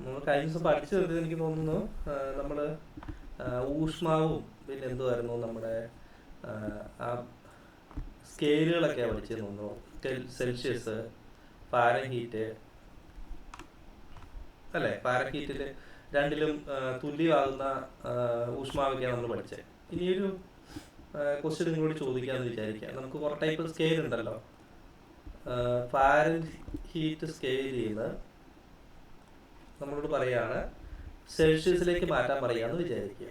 നമ്മൾ കഴിഞ്ഞ ദിവസം പഠിച്ചു വരുന്നത് എനിക്ക് തോന്നുന്നു നമ്മൾ ഊഷ്മാവും പിന്നെ എന്തുമായിരുന്നു നമ്മുടെ ആ സ്കെയിലുകളൊക്കെയാണ് പഠിച്ചു തോന്നുന്നു. സെൽഷ്യസ്, ഫാരൻഹീറ്റ് അല്ലേ? ഫാരൻഹീറ്റിൽ രണ്ടിലും തുല്യമാകുന്ന ഊഷ്മാവൊക്കെയാണ് നമ്മൾ പഠിച്ചത്. ഇനിയൊരു ക്വസ്റ്റ്യൻ നിങ്ങളോട് ചോദിക്കാമെന്ന് വിചാരിക്കാം. നമുക്ക് കുറേ ടൈപ്പ് സ്കെയിൽ ഉണ്ടല്ലോ. ഫാരൻഹീറ്റ് സ്കെയിൽ ചെയ്യുന്നത് നമ്മളോട് പറയാണ് സെൽഷ്യസിലേക്ക് മാറ്റാൻ പറയാന്ന് വിചാരിക്കുക.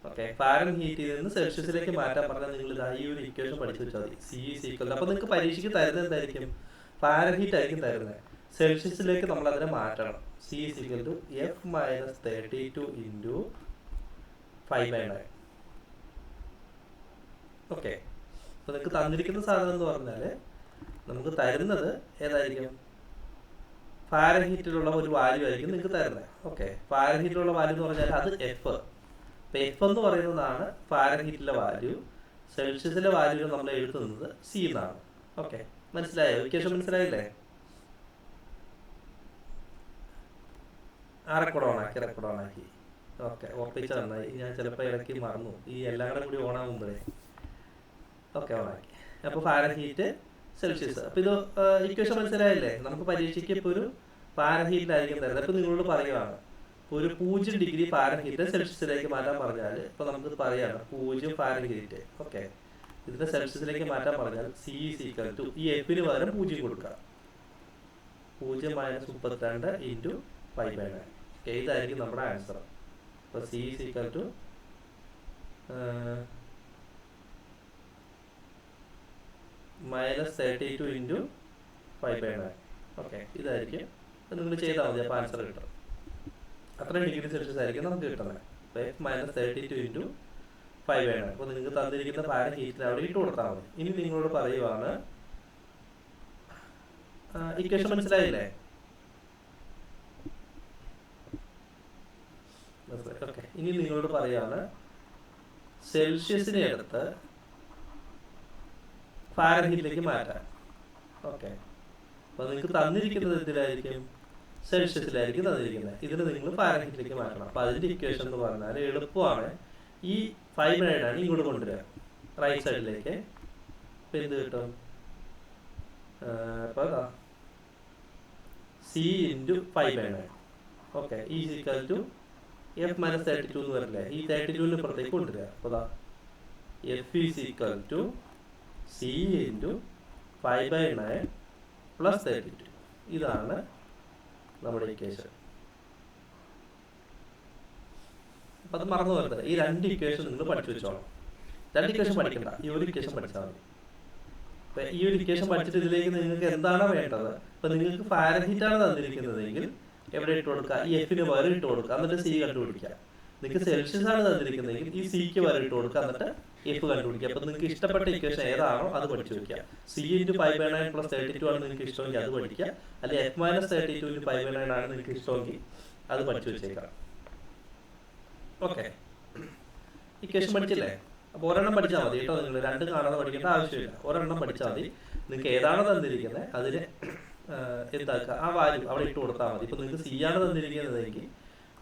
ഓക്കെ, ഫാരൻഹീറ്റിൽ നിന്ന് സെൽഷ്യസിലേക്ക് മാറ്റാൻ പറഞ്ഞാൽ നിങ്ങൾ ഈ ഒരു ഇക്വേഷൻ പഠിച്ചു വെച്ചാൽ മതി. C is equal. അപ്പോൾ നിങ്ങൾക്ക് പരീക്ഷയ്ക്ക് തരുന്നത് എന്തായിരിക്കും? ഫാരൻഹീറ്റ് ആയിരിക്കും തരുന്നത്. സെൽഷ്യസിലേക്ക് നമ്മൾ അതിനെ മാറ്റണം. C is equal to F minus 32 into 5/9. Okay, അപ്പോൾ നിങ്ങൾക്ക് തന്നിരിക്കുന്ന സാധനം എന്ന് പറഞ്ഞാൽ നമുക്ക് തരുന്നത് ഏതായിരിക്കും? ഫാരൻഹീറ്റിലുള്ള ഒരു വാല്യൂ ആയിരിക്കും നിങ്ങൾക്ക് തരുന്നത്. ഓക്കെ, ഫാരൻഹീറ്റിലുള്ള വാല്യൂ എന്ന് പറഞ്ഞാൽ അത് എഫ്. അപ്പോൾ എഫ് എന്ന് പറയുന്നതാണ് ഫാരൻഹീറ്റിലെ വാല്യൂ. സെൽഷ്യസിലെ വാല്യൂ നമ്മൾ എഴുതുന്നത് സി എന്നാണ്. ഓക്കെ, മനസ്സിലായോ? ഇക്വേഷൻ മനസ്സിലായില്ലേ? റെക്കോർഡ് ഓണാക്കി. ഓക്കെ, ഉറപ്പിച്ച നന്നായി. ഞാൻ ചിലപ്പോൾ ഇടയ്ക്ക് മറന്നു, ഈ എല്ലാം കൂടി ഓണാകുമ്പോഴേ. ഓക്കെ, ഓണാക്കി. അപ്പോൾ ഫാരൻഹീറ്റ്, സെൽഷ്യസ്. അപ്പോൾ ഇത് ഇക്വേഷൻ മനസ്സിലായില്ലേ? നമുക്ക് പരീക്ഷയ്ക്ക് ഇപ്പോൾ ഒരു ഫാരൻഹീറ്റിലായിരിക്കും തരുന്നത്. ഇപ്പോൾ നിങ്ങളോട് പറയുകയാണ് ഒരു 0 ഡിഗ്രി ഫാരൻഹീറ്റ് സെൽഷ്യസിലേക്ക് മാറ്റാൻ പറഞ്ഞാൽ ഇപ്പോൾ നമുക്ക് പറയുകയാണ് 0 ഫാരൻഹീറ്റ്. ഓക്കെ, ഇതിനെ സെൽഷ്യസിലേക്ക് മാറ്റാൻ പറഞ്ഞാൽ സി ഈസ് ഈക്വൽ ടു ഈ എഫിന് പകരം 0 കൊടുക്കുക. 0 - 32 ഇൻറ്റു 5/9. ഓക്കെ, ഇതായിരിക്കും നമ്മുടെ ആൻസർ. അപ്പോൾ C is equal to -32 into 5/9. Okay, ഇതായിരിക്കും. നിങ്ങൾ ചെയ്താൽ മതി, അപ്പോൾ ആൻസർ കിട്ടും. അത്രയും ഡിഗ്രി സെൽഷ്യസ് ആയിരിക്കും നമുക്ക് കിട്ടുന്നത്. -32 ഇൻറ്റു 5/9. അപ്പോൾ നിങ്ങൾക്ക് തന്നിരിക്കുന്ന ഫാരൻഹീറ്റിൽ അവിടെ ഇട്ട് കൊടുത്താൽ മതി. ഇനി നിങ്ങളോട് പറയുവാണ്, ഇക്വേഷൻ മനസ്സിലായില്ലേ? ഓക്കെ, ഇനി നിങ്ങളോട് പറയുകയാണ് സെൽഷ്യസിനെ എടുത്ത് ഫാരൻഹീറ്റിലേക്ക് മാറ്റാൻ. ഓക്കെ, അപ്പോൾ നിങ്ങൾക്ക് തന്നിരിക്കുന്നത് എന്തിലായിരിക്കും? സെൽഷ്യസിലായിരിക്കും തന്നിരിക്കുന്നത്. ഇതിന് നിങ്ങൾ ഫാരൻഹീറ്റിലേക്ക് മാറ്റണം. അപ്പോൾ അതിൻ്റെ ഇക്വേഷൻ എന്ന് പറഞ്ഞാൽ എളുപ്പമാണ്. ഈ 5/9 ഇങ്ങോട്ട് കൊണ്ടുവരിക റൈറ്റ് സൈഡിലേക്ക്. അപ്പോൾ എന്ത് കിട്ടും? അപ്പോൾ C into 5/9. Okay, is equal to F minus 32 എന്ന് വരില്ലേ? ഈ 32ന് പുറത്തേക്ക് കൊണ്ടുവരിക. അപ്പോൾ F is equal to C into 5/9 plus 32. ഇതാണ് നമ്മുടെ ഇക്വേഷൻ. അപ്പം അത് മറന്നു വരുന്നത്. ഈ 2 ഇക്വേഷൻ നിങ്ങൾ പഠിച്ചു വെച്ചോളാം. 2 ഇക്വേഷൻ പഠിക്കണ്ട, ഈ ഒരു ഇക്വേഷൻ പഠിച്ചാൽ മതി. അപ്പം ഈ ഒരു ഇക്വേഷൻ പഠിച്ചിട്ട് ഇതിലേക്ക് നിങ്ങൾക്ക് എന്താണ് വേണ്ടത്? ഇപ്പം നിങ്ങൾക്ക് ഫാരൻഹീറ്റാണ് തന്നിരിക്കുന്നതെങ്കിൽ എവിടെ ഇട്ട് കൊടുക്കുക? ഈ എഫിന് പകരം ഇട്ട് കൊടുക്കുക, എന്നിട്ട് സി കണ്ടുപിടിക്കുക. നിങ്ങൾക്ക് സെൽഷ്യസ് ആണ് തന്നിരിക്കുന്നതെങ്കിൽ ഈ സിക്ക് പകരം ഇട്ട് കൊടുക്കുക, എന്നിട്ട് എഫ് കണ്ടുപിടിക്കുക. അപ്പം നിങ്ങൾക്ക് ഇഷ്ടപ്പെട്ട ഇക്വേഷൻ ഏതാണോ അത് പഠിച്ചു വയ്ക്കുക. സി ഇൻറ്റു 5/9 പ്ലസ് 32 ആണ് നിങ്ങൾക്ക് ഇഷ്ടമെങ്കിൽ അത് പഠിക്കുക. അല്ലെങ്കിൽ എഫ് മൈനസ് 32 ഇൻറ്റു 5/9 ആണ് നിങ്ങൾക്ക് ഇഷ്ടമെങ്കിൽ അത് പഠിച്ചു വെച്ചേക്കാം. ഓക്കെ, ഇക്വേഷൻ പഠിച്ചില്ലേ? അപ്പോൾ ഒരെണ്ണം പഠിച്ചാൽ മതി കേട്ടോ. നിങ്ങൾ 2 കാണാതെ പഠിക്കേണ്ട ആവശ്യമില്ല. ഒരെണ്ണം പഠിച്ചാൽ മതി. നിങ്ങൾക്ക് ഏതാണ് തന്നിരിക്കുന്നത് അതിന് എന്താക്കുക, ആ വാല്യൂ അവിടെ ഇട്ട് കൊടുത്താൽ മതി. ഇപ്പോൾ നിങ്ങൾക്ക് സി ആണ് തന്നിരിക്കുന്നതെങ്കിൽ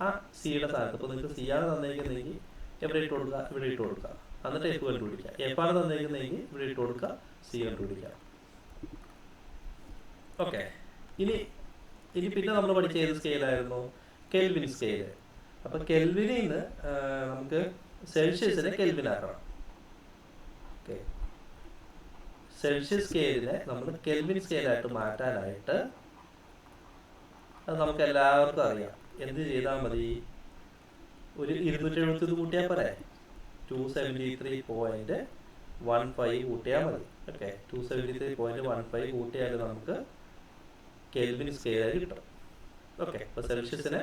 ആ സിയുടെ സ്ഥാനത്ത്, ഇപ്പോൾ നിങ്ങൾക്ക് സി ആണ് തന്നിരിക്കുന്നതെങ്കിൽ എവിടെ ഇട്ട് കൊടുക്കുക? ഇവിടെ ഇട്ട് കൊടുക്കുക, എന്നിട്ട് എഫ് കണ്ടുപിടിക്കുക. എഫ് ആണ് തന്നിരിക്കുന്നതെങ്കിൽ ഇവിടെ ഇട്ട് കൊടുക്കുക, സി കണ്ടുപിടിക്കുക. ഓക്കെ, ഇനി പിന്നെ നമ്മൾ പഠിച്ച ഏത് സ്കെയിലായിരുന്നു? Kelvin scale. അപ്പോൾ കെൽവിനിൽ നിന്ന് നമുക്ക് സെൽഷ്യസിനെ കെൽവിൻ ആക്കണം. ഓക്കെ, സെൽഷ്യസ് സ്കെയിലിനെ നമ്മൾ കെൽവിൻ സ്കെയിലായിട്ട് മാറ്റാനായിട്ട് അത് നമുക്ക് എല്ലാവർക്കും അറിയാം. എന്ത് ചെയ്താൽ മതി? ഒരു 270 കൂട്ടിയാൽ പോരെ? 273.15 കൂട്ടിയാൽ മതി. ഓക്കെ, 273.15 കൂട്ടിയാൽ നമുക്ക് കെൽവിൻ സ്കെയിൽ കിട്ടും. ഓക്കെ, അപ്പോൾ സെൽഷ്യസിനെ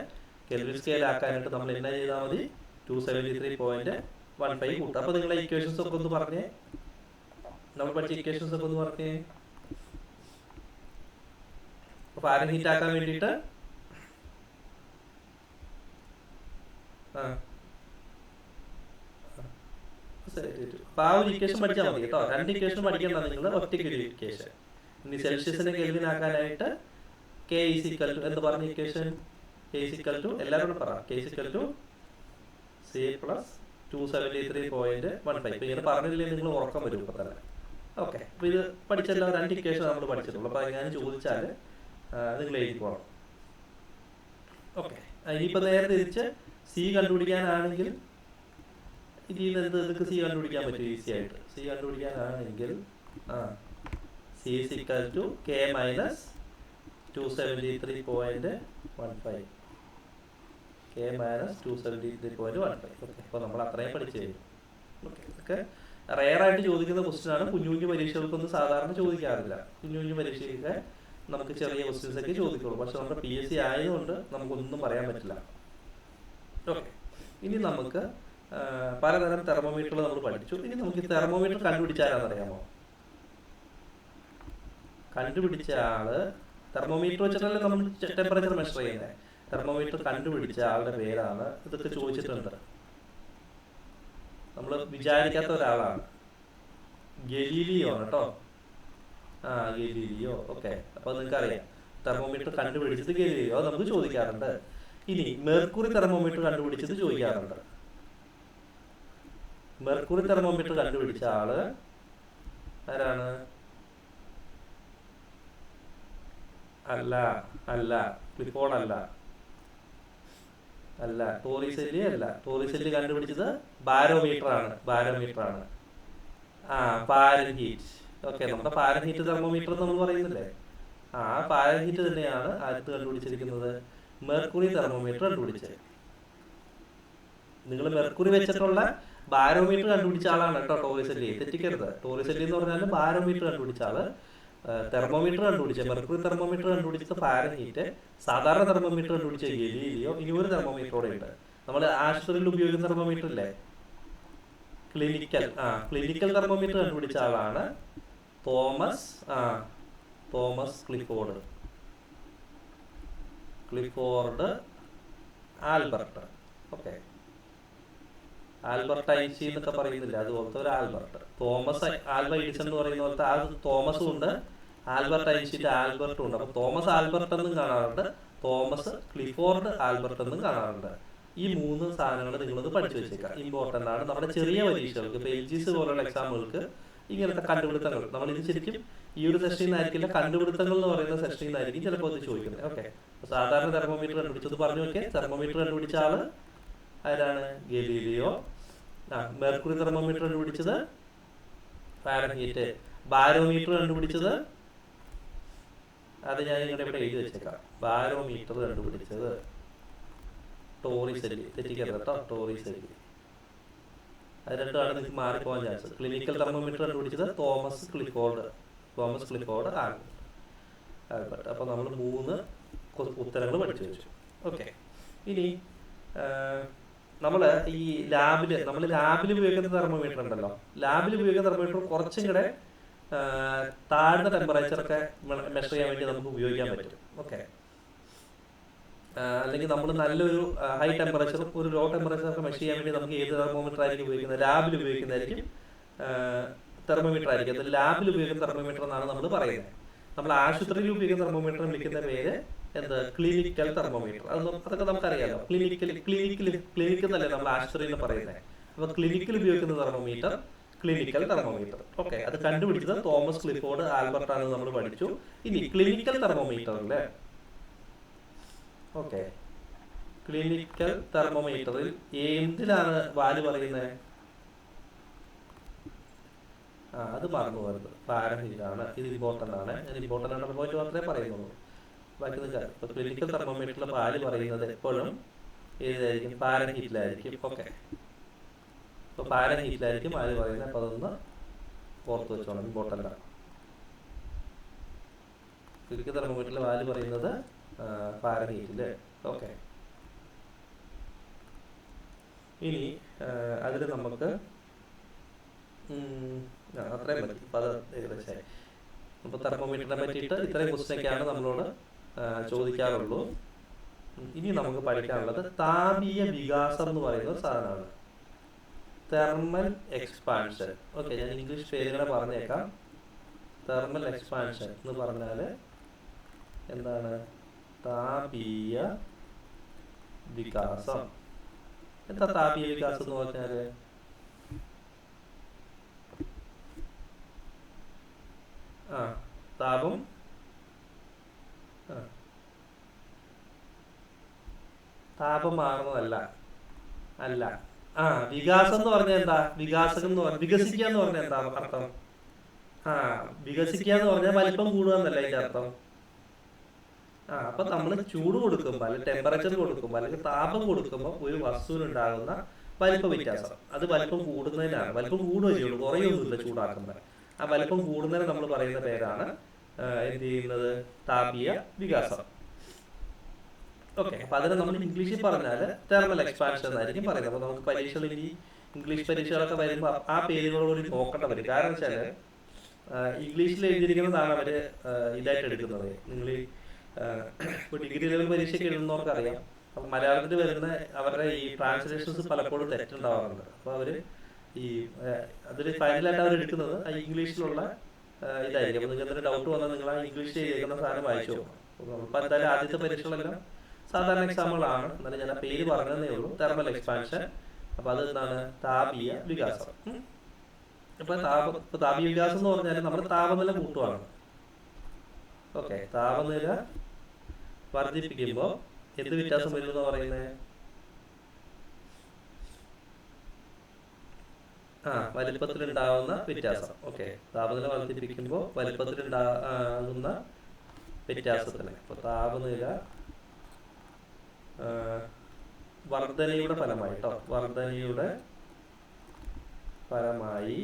കെൽവിൻ സ്കെയിൽ ആക്കാനായിട്ട് നമ്മൾ എന്നാ ചെയ്താൽ മതി? 273.15 കൂട്ടുക. അപ്പോൾ നിങ്ങളെ ഇക്വേഷൻസ് ഒക്കെ ഒന്ന് പറഞ്ഞേ. നമ്മൾ പഠിച്ച ഇക്വേഷൻസ് ഒക്കെ ഒന്ന് പറഞ്ഞേ. ഫാരൻഹീറ്റ് ആക്കാൻ വേണ്ടിയിട്ട് അപ്പൊ ആ ഒരു ഇക്വേഷൻ പഠിച്ചാൽ മതി കേട്ടോ. 2 ഇക്വേഷൻ പഠിക്കേണ്ട നിങ്ങൾ, ഒറ്റയ്ക്ക് ഒരു ഇക്വേഷൻ. ഇനി സെൽഷ്യസിനെ കെൽവിൻ ആക്കാനായിട്ട് കെ ഈസ് ഈക്വൽ ടു എന്ത് പറഞ്ഞ equation? K is equal to എല്ലാവരോടും പറ. K is equal to C plus 273.15. ഇപ്പം ഇങ്ങനെ പറഞ്ഞില്ലേ നിങ്ങൾ ഉറക്കം വരും ഇപ്പം തന്നെ. ഓക്കെ, അപ്പോൾ ഇത് പഠിച്ചല്ലോ, 2 ഇക്വേഷൻ നമ്മൾ പഠിച്ചിട്ടുള്ളൂ. അപ്പോൾ ഞാൻ ചോദിച്ചാൽ നിങ്ങൾ എഴുതി പോകണം. ഓക്കെ, ഇനിയിപ്പോൾ നേരെ തിരിച്ച് സി കണ്ടുപിടിക്കാനാണെങ്കിൽ ഇതിൽ നിന്ന് നിങ്ങൾക്ക് സി കണ്ടുപിടിക്കാൻ പറ്റും ഈസി ആയിട്ട്. സി കണ്ടുപിടിക്കാനാണെങ്കിൽ C is equal to K minus 273.15. K minus 273.15. Okay, അപ്പോൾ നമ്മൾ അത്രയും പഠിച്ചു കഴിഞ്ഞു. ഓക്കെ, ഇതൊക്കെ റെയറായിട്ട് ചോദിക്കുന്ന ക്വസ്റ്റ്യനാണ്. കുഞ്ഞു കുഞ്ഞു പരീക്ഷകൾക്കൊന്നും സാധാരണ ചോദിക്കാറില്ല. കുഞ്ഞു കുഞ്ഞു പരീക്ഷയ്ക്കൊക്കെ നമുക്ക് ചെറിയ ക്വസ്റ്റ്യൻസ് ഒക്കെ ചോദിക്കുള്ളൂ. പക്ഷെ നമ്മുടെ PSC ആയതുകൊണ്ട് നമുക്കൊന്നും പറയാൻ പറ്റില്ല. ഓക്കെ, ഇനി നമുക്ക് പലതരം തെർമോമീറ്ററുകൾ നമ്മൾ പഠിച്ചു. ഇനി നമുക്ക് ഈ തെർമോമീറ്റർ കണ്ടുപിടിച്ചാലാണെന്നറിയാമോ? കണ്ടുപിടിച്ച ആള്, തെർമോമീറ്റർ വെച്ചിട്ടല്ലേ നമ്മൾ ടെമ്പറേച്ചർ മെഷർ ചെയ്യുന്നത്. തെർമോമീറ്റർ കണ്ടുപിടിച്ച ആളുടെ പേരാണ്. ഇതൊക്കെ ചോദിച്ചിട്ടുണ്ട്. നമ്മൾ വിചാരിക്കാത്ത ഒരാളാണ്. ഗലീലിയോ ആണ് കേട്ടോ. ഗലീലിയോ. ഓക്കെ, അപ്പോൾ നിങ്ങൾക്കറിയാം തെർമോമീറ്റർ കണ്ടുപിടിച്ചത് ഗലീലിയോ. നമുക്ക് ചോദിക്കാറുണ്ട്. ഇനി മെർക്കുറി തെർമോമീറ്റർ കണ്ടുപിടിച്ചത് ചോദിക്കാറുണ്ട്. മെർക്കുറി തെർമോമീറ്റർ കണ്ടുപിടിച്ച ആള് ആരാണ്? അല്ല ക്ലിഫോർഡ് അല്ല ടോറിസെല്ലി അല്ല. ടോറിസെല്ലി കണ്ടുപിടിച്ചത് ബാരോമീറ്റർ ആണ്. ഫാരൻഹീറ്റ്. ഓക്കെ, നമ്മുടെ ഫാരൻഹീറ്റ് തെർമോമീറ്റർ നമ്മൾ പറയുന്നില്ലേ, ഫാരൻഹീറ്റ് തന്നെയാണ് അടുത്ത് കണ്ടുപിടിച്ചിരിക്കുന്നത്. മെർക്കുറി തെർമോമീറ്റർ കണ്ടുപിടിച്ചത്. നിങ്ങൾ മെർക്കുറി വെച്ചിട്ടുള്ള ബാരോമീറ്റർ കണ്ടുപിടിച്ച ആളാണ് കേട്ടോ ടോറിസെല്ലി. തെറ്റിക്കരുത്. ടോറിസെല്ലി എന്ന് പറഞ്ഞാൽ ബാരോമീറ്റർ കണ്ടുപിടിച്ച ആള്. തെർമോമീറ്റർ കണ്ടുപിടിച്ച, മെർക്കുറി തെർമോമീറ്റർ കണ്ടുപിടിച്ചത് ഫാരൻഹീറ്റ്. സാധാരണ തെർമോമീറ്റർ കണ്ടുപിടിച്ച ഗലീലിയോ. ഇനി ഒരു തെർമോമീറ്ററോടെ ഉണ്ട്. നമ്മൾ ആശുപത്രിയിൽ ഉപയോഗിക്കുന്ന തെർമോമീറ്റർ ഇല്ലേ, ക്ലിനിക്കൽ തെർമോമീറ്റർ കണ്ടുപിടിച്ച ആളാണ് Thomas Clifford Albert. Okay, Albert Einstein എന്നൊക്കെ പറയുന്നില്ല, അതുപോലത്തെ ഒരു ആൽബർട്ട്. തോമസ് ആൽബ എഡിസൺ എന്ന് പറയുന്ന പോലത്തെ തോമസും ഉണ്ട്, ആൽബർട്ട് ഐൻസ്റ്റീൻ്റെ ആൽബർട്ടും ഉണ്ട്. അപ്പോൾ തോമസ് ആൽബർട്ട് എന്നും കാണാറുണ്ട്, തോമസ് ക്ലിഫോർഡ് ആൽബർട്ട് എന്നും കാണാറുണ്ട്. ഈ 3 സാധനങ്ങൾ നിങ്ങളത് പഠിച്ചു വെച്ചേക്കാം. ഇമ്പോർട്ടൻ്റ് ആണ്. നമ്മുടെ ചെറിയ പരീക്ഷകൾക്ക്, ഇപ്പോൾ LGS പോലുള്ള എക്സാമുകൾക്ക് ഇങ്ങനത്തെ കണ്ടുപിടുത്തങ്ങൾ, നമ്മളിത് ശരിക്കും ഈ ഒരു സെഷനിൽ നിന്നായിരിക്കില്ല, കണ്ടുപിടുത്തങ്ങൾ എന്ന് പറയുന്ന സെഷനിൽ നിന്നായിരിക്കും ചിലപ്പോൾ അത് ചോദിക്കുന്നത്. ഓക്കെ, സാധാരണ തെർമോമീറ്റർ കണ്ടുപിടിച്ചത് പറഞ്ഞു നോക്കിയേ. തെർമോമീറ്റർ കണ്ടുപിടിച്ച ആള് ആരാണ്? ഗലീലിയോ. മെർക്കുറി തെർമോമീറ്റർ കണ്ടുപിടിച്ചത് ഫാരൻഹീറ്റ്. ബാരോമീറ്റർ കണ്ടുപിടിച്ചത്, അത് ഞാൻ നിങ്ങളുടെ ഇവിടെ എഴുതി വെച്ചേക്കാം. ബാരോമീറ്റർ കണ്ടുപിടിച്ചത് ടോറിസെല്ലി. തെറ്റിക്കരുത് കേട്ടോ, ടോറിസെല്ലി. അത് രണ്ടുമാണ് നിങ്ങൾക്ക് മാറിപ്പോകാൻ ചാൻസ്. ക്ലിനിക്കൽ തെർമോമീറ്റർ കണ്ടുപിടിച്ചത് തോമസ് ക്ലിഫോർഡ് ആൽബർട്ട്. അപ്പോൾ നമ്മൾ 3 ഉത്തരങ്ങൾ പഠിച്ചു വെച്ചു. ഓക്കെ, ഇനി നമ്മൾ ഈ ലാബിൽ ഉപയോഗിക്കുന്ന തെർമോമീറ്റർ ഉണ്ടല്ലോ, ലാബിൽ ഉപയോഗിക്കുന്ന തെർമോമീറ്റർ കുറച്ചും കൂടെ താഴ്ന്ന ടെമ്പറേച്ചറൊക്കെ മെഷർ ചെയ്യാൻ വേണ്ടി നമുക്ക് ഉപയോഗിക്കാൻ പറ്റും. ഓക്കെ, അല്ലെങ്കിൽ നമ്മൾ നല്ലൊരു ഹൈ ടെമ്പറേച്ചറും ഒരു ലോ ടെമ്പറേച്ചറൊക്കെ മെഷർ ചെയ്യാൻ വേണ്ടി നമുക്ക് ഏത് തെർമോമീറ്റർ ആയിരിക്കും ഉപയോഗിക്കുന്നത്? ലാബിൽ ഉപയോഗിക്കുന്നതായിരിക്കും തെർമോമീറ്റർ ആയിരിക്കും. അത് ലാബിൽ ഉപയോഗിക്കുന്ന തെർമോമീറ്റർ എന്നാണ് നമ്മൾ പറയുന്നത്. നമ്മൾ ആശുപത്രിയിൽ ഉപയോഗിക്കുന്ന തെർമോമീറ്റർ വിളിക്കുന്ന പേര് എന്ത്? Clinical thermometer. അതൊക്കെ നമുക്കറിയാലോ. ക്ലിനിക്കൽ എന്നല്ലേ നമ്മൾ ആശുപത്രിയിൽ പറയുന്നത്. അപ്പോൾ ക്ലിനിക്കൽ ഉപയോഗിക്കുന്ന തെർമോമീറ്റർ ക്ലിനിക്കൽ തെർമോമീറ്റർ. ഓക്കെ, അത് കണ്ടുപിടിച്ചത് തോമസ് ക്ലിഫോർഡ് ആൽബർട്ട് ആണെന്ന് നമ്മൾ പഠിച്ചു. ഇനി ക്ലിനിക്കൽ തെർമോമീറ്ററില്, ഓക്കെ, ക്ലിനിക്കൽ തെർമോമീറ്ററിൽ എന്തിനാണ് വാല്യൂ പറയുന്നത്? അത് മറന്നു പോയത് ഫാരൻഹീറ്റ് ആണ്. ഇത് ഇമ്പോർട്ടൻ്റ് ആണ്. ഇമ്പോർട്ടൻ്റ് ആണ് പോയിട്ട് മാത്രമേ പറയുന്നുള്ളൂ. ബാക്കി നിൽക്കാം. ഇപ്പോൾ ക്ലിനിക്കൽ തെർമോമീറ്ററിൽ വാല്യൂ പറയുന്നത് എപ്പോഴും ഏതായിരിക്കും? ഫാരൻഹീറ്റിലായിരിക്കും. ഓക്കെ, ഇപ്പോൾ ഫാരൻഹീറ്റിലായിരിക്കും വാല്യൂ പറയുന്നത്. അപ്പോൾ അതൊന്ന് ഓർത്ത് വെച്ചോണം, ഇമ്പോർട്ടൻ്റ് ആണ്. ക്ലിനിക്കൽ തെർമോമീറ്ററിൽ വാല്യൂ പറയുന്നത് ഫാരൻഹീറ്റിൽ. ഓക്കെ, ഇനി അതിൽ നമുക്ക് അത്രയും മതി. അപ്പോൾ അത് ഏകദേശമായി. അപ്പോൾ തെർമോമീറ്ററിനെ പറ്റിയിട്ട് ഇത്രയും ക്വസ്റ്റ്യനൊക്കെയാണ് നമ്മളോട് ചോദിക്കാറുള്ളൂ. ഇനി നമുക്ക് പഠിക്കാനുള്ളത് താപീയ വികാസം എന്ന് പറയുന്ന ഒരു സാധനമാണ്, തെർമൽ എക്സ്പാൻഷൻ. ഓക്കെ, ഞാൻ ഇംഗ്ലീഷ് പേരുകളെ പറഞ്ഞേക്കാം. തെർമൽ എക്സ്പാൻഷൻ എന്ന് പറഞ്ഞാൽ എന്താണ്? താപീയ വികാസം. എന്താ താപീയ വികാസം എന്ന് പറഞ്ഞാല്? താപം താപം മാറുന്നതല്ല. അല്ല. വികാസം എന്ന് പറഞ്ഞാൽ എന്താ? വികാസം എന്ന് പറഞ്ഞാൽ വികസിക്കുക എന്ന് പറഞ്ഞാൽ എന്താ അർത്ഥം? വികസിക്കുക എന്ന് പറഞ്ഞാൽ വലിപ്പം കൂടുക എന്നല്ല അതിന്റെ അർത്ഥം. അപ്പൊ നമ്മൾ ചൂട് കൊടുക്കുമ്പോൾ അല്ലെങ്കിൽ ടെമ്പറേച്ചർ കൊടുക്കുമ്പോൾ അല്ലെങ്കിൽ താപം കൊടുക്കുമ്പോൾ ഒരു വസ്തുവിനുണ്ടാകുന്ന വലിപ്പ വ്യത്യാസം, അത് വലിപ്പം കൂടുന്നതിനാണ്. വലിപ്പം കൂടുകയോ ചെയ്യുള്ളൂ, കുറയൊന്നുമില്ല ചൂടാക്കുമ്പോൾ. ആ വലിപ്പം കൂടുന്നതിന് നമ്മൾ പറയുന്ന പേരാണ് എന്ത് ചെയ്യുന്നത്? താപീയ വികാസം. ഓക്കെ. അപ്പൊ അതിനെ നമ്മൾ ഇംഗ്ലീഷിൽ പറഞ്ഞാൽ തെർമൽ എക്സ്പാൻഷൻ എന്നായിരിക്കും പറയുന്നത്. അപ്പൊ നമുക്ക് പരീക്ഷകൾ, ഇനി ഇംഗ്ലീഷ് പരീക്ഷകളൊക്കെ വരുമ്പോൾ ആ പേരുകളോട് നോക്കേണ്ട വരും. കാരണം വെച്ചാല് ഇംഗ്ലീഷിൽ എഴുതിയിരിക്കുന്നതാണ് അവര് ഇതായിട്ട് എടുക്കുന്നത്. നിങ്ങൾ ഇപ്പോൾ ഡിഗ്രി ലെവൽ പരീക്ഷയ്ക്ക് എഴുതുന്നവർക്ക് അറിയാം. അപ്പൊ മലയാളത്തിൽ വരുന്ന അവരുടെ ഈ ട്രാൻസ്ലേഷൻസ് പലപ്പോഴും തെറ്റുണ്ടാവാറുണ്ട്. അപ്പൊ അവര് ഈ അതിൽ ഫൈനലായിട്ട് അവർ എടുക്കുന്നത് ഇംഗ്ലീഷിലുള്ള ഇതായിരിക്കും. അപ്പൊ നിങ്ങൾക്ക് എന്തെങ്കിലും ഡൗട്ട് വന്നാൽ നിങ്ങൾ ആ ഇംഗ്ലീഷിൽ എഴുതിക്കുന്ന സാധനം വായിച്ചു നോക്കണം. അപ്പൊ എന്തായാലും ആദ്യത്തെ പരീക്ഷകളെല്ലാം സാധാരണ എക്സാമ്പിളാണ്. എന്നാലും ഞാൻ ആ പേര് പറഞ്ഞതേ ഉള്ളൂ, തെർമൽ എക്സ്പാൻഷൻ. അപ്പൊ അത് എന്താണ്? താപീയ വികാസം. അപ്പൊ താപീയ വികാസം എന്ന് പറഞ്ഞാൽ നമ്മുടെ താപനില കൂട്ടുവാണ്. ഓക്കെ. താപനില വർദ്ധിപ്പിക്കുമ്പോൾ എന്ത് വ്യത്യാസം വരും എന്ന് പറയുന്നത്? വലിപ്പത്തിലുണ്ടാവുന്ന വ്യത്യാസം. ഓക്കെ. താപനില വർദ്ധിപ്പിക്കുമ്പോൾ വലിപ്പത്തിലുണ്ടാകുന്ന വ്യത്യാസത്തിന്. അപ്പൊ താപനില വർധനയുടെ ഫലമായി വർധനയുടെ ഫലമായി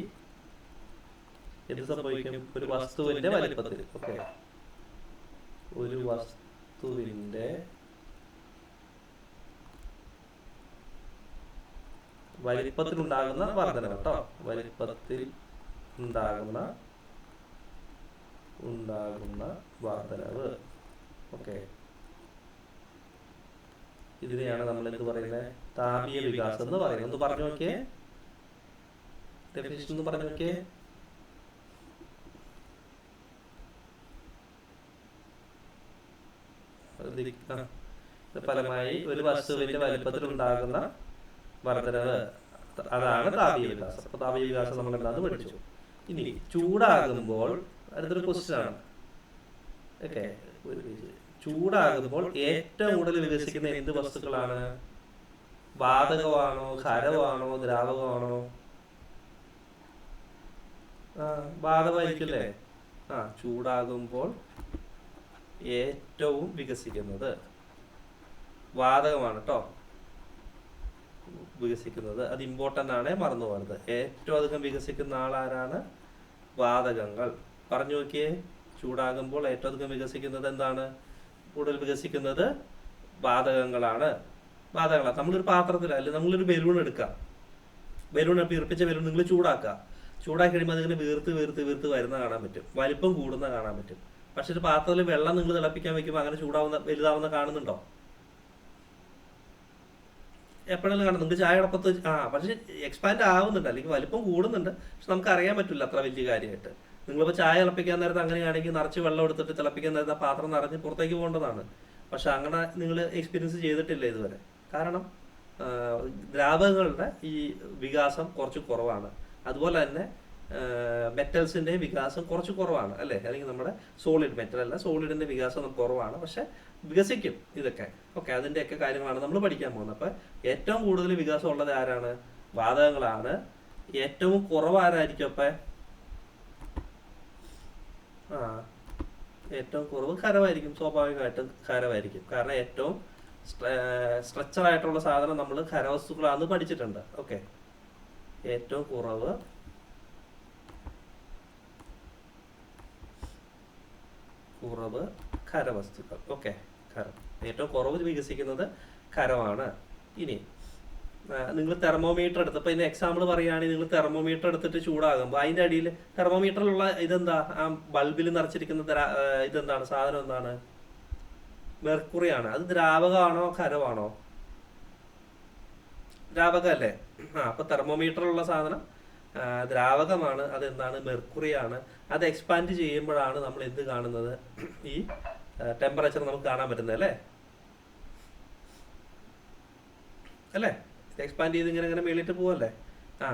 എന്ത് സംഭവിക്കും? ഒരു വസ്തുവിന്റെ വലിപ്പത്തിൽ, ഓക്കെ, ഒരു വസ്തുവിന്റെ വലിപ്പത്തിലുണ്ടാകുന്ന വർധന വലിപ്പത്തിൽ ഉണ്ടാകുന്ന വർധനവ്. ഓക്കെ. ഇതിനെയാണ് നമ്മൾ എന്ത് പറയുന്നത്? താപീയ വികാസം എന്ന് പറയുന്നത്. ഒന്ന് പറഞ്ഞു നോക്കിയേ, ഡെഫിനിഷൻ ഒന്ന് പറഞ്ഞു നോക്കിയേ. ഫലമായി ഒരു വസ്തുവിന്റെ വലിപ്പത്തിൽ ഉണ്ടാകുന്ന വർധനവ്, അതാണ് താപീയ വികാസം. അപ്പൊ താപീയ വികാസം നമ്മൾ എന്താന്ന് പഠിച്ചു. ഇനി ചൂടാകുമ്പോൾ അടുത്തൊരു ക്വസ്റ്റ്യൻ ആണ്. ഓക്കെ. ചൂടാകുമ്പോൾ ഏറ്റവും കൂടുതൽ വികസിക്കുന്ന എന്ത് വസ്തുക്കളാണ്? വാതകമാണോ, ഖരമാണോ, ദ്രാവകമാണോ? വാതകമായിരിക്കില്ലേ? ചൂടാകുമ്പോൾ ഏറ്റവും വികസിക്കുന്നത് വാതകമാണ് വികസിക്കുന്നത്. അത് ഇമ്പോർട്ടന്റ് ആണ്, മറന്നു പോകരുത്. ഏറ്റവും അധികം വികസിക്കുന്ന ആളാരാണ്? വാതകങ്ങൾ. പറഞ്ഞു നോക്കിയേ. ചൂടാകുമ്പോൾ ഏറ്റവും അധികം വികസിക്കുന്നത് എന്താണ്? കൂടുതൽ വികസിക്കുന്നത് വാതകങ്ങളാണ്. നമ്മളൊരു പാത്രത്തിൽ, അല്ലെങ്കിൽ നമ്മളൊരു ബലൂൺ എടുക്കാം. ബലൂൺ വീർപ്പിച്ച ബലൂൺ നിങ്ങൾ ചൂടാക്കുക. ചൂടാക്കി കഴിയുമ്പോൾ അതിങ്ങനെ വീർത്ത് വരുന്ന കാണാൻ പറ്റും, വലിപ്പം കൂടുന്ന കാണാൻ പറ്റും. പക്ഷെ ഒരു പാത്രത്തിൽ വെള്ളം നിങ്ങൾ തിളപ്പിക്കാൻ വെക്കുമ്പോൾ അങ്ങനെ വലുതാവുന്ന കാണുന്നുണ്ടോ? എപ്പോഴെങ്കിലും കാണും. നിങ്ങൾക്ക് ചായ അടപ്പത്ത് പക്ഷെ എക്സ്പാൻഡ് ആവുന്നുണ്ട്, അല്ലെങ്കിൽ വലിപ്പം കൂടുന്നുണ്ട്, പക്ഷെ നമുക്ക് അറിയാൻ പറ്റില്ല അത്ര വലിയ കാര്യമായിട്ട്. നിങ്ങളിപ്പോൾ ചായ തിളപ്പിക്കാൻ നേരത്ത് അങ്ങനെയാണെങ്കിൽ നിറച്ച് വെള്ളം എടുത്തിട്ട് തിളപ്പിക്കാൻ നേരത്തെ പാത്രം നിറഞ്ഞ് പുറത്തേക്ക് പോകേണ്ടതാണ്. പക്ഷെ അങ്ങനെ നിങ്ങൾ എക്സ്പീരിയൻസ് ചെയ്തിട്ടില്ല ഇതുവരെ. കാരണം ദ്രാവകങ്ങളുടെ ഈ വികാസം കുറച്ച് കുറവാണ്. അതുപോലെ തന്നെ മെറ്റൽസിന്റെ വികാസം കുറച്ച് കുറവാണ്, അല്ലേ? അല്ലെങ്കിൽ നമ്മുടെ സോളിഡ് മെറ്റൽ അല്ല, സോളിഡിന്റെ വികാസം കുറവാണ്. പക്ഷെ വികസിക്കും ഇതൊക്കെ. ഓക്കെ. അതിൻ്റെയൊക്കെ കാര്യങ്ങളാണ് നമ്മൾ പഠിക്കാൻ പോകുന്നത്. അപ്പം ഏറ്റവും കൂടുതൽ വികാസം ഉള്ളത് ആരാണ്? വാതകങ്ങളാണ്. ഏറ്റവും കുറവ് ആരായിരിക്കും? അപ്പം ഏറ്റവും കുറവ് ഖരമായിരിക്കും. സ്വാഭാവികമായിട്ടും ഖരമായിരിക്കും. കാരണം ഏറ്റവും സ്ട്രക്ചർ ആയിട്ടുള്ള സാധനം നമ്മൾ ഖരവസ്തുക്കളാണെന്ന് പഠിച്ചിട്ടുണ്ട്. ഓക്കെ. ഏറ്റവും കുറവ് ഖരവസ്തുക്കൾ. ഓക്കെ. ഖരം. ഏറ്റവും കുറവ് വികസിക്കുന്നത് ഖരമാണ്. ഇനി നിങ്ങൾ തെർമോമീറ്റർ എടുത്തപ്പോൾ ഇതിന് എക്സാമ്പിൾ പറയുകയാണെങ്കിൽ നിങ്ങൾ തെർമോമീറ്റർ എടുത്തിട്ട് ചൂടാകുമ്പോൾ അതിൻ്റെ അടിയിൽ തെർമോമീറ്ററിലുള്ള ഇതെന്താ? ആ ബൾബിൽ നിറച്ചിരിക്കുന്ന ഇതെന്താണ്? സാധനം എന്താണ്? മെർക്കുറിയാണ്. അത് ദ്രാവകമാണോ ഖരമാണോ? ദ്രാവകമല്ലേ? അപ്പൊ തെർമോമീറ്ററിലുള്ള സാധനം ദ്രാവകമാണ്. അതെന്താണ്? മെർക്കുറിയാണ്. അത് എക്സ്പാൻഡ് ചെയ്യുമ്പോഴാണ് നമ്മൾ എന്ത് കാണുന്നത്? ഈ ടെമ്പറേച്ചർ നമുക്ക് കാണാൻ പറ്റുന്നത് അല്ലേ അല്ലേ? എക്സ്പാൻഡ് ചെയ്ത് ഇങ്ങനെ മേളിട്ട് പോവല്ലേ? ആ,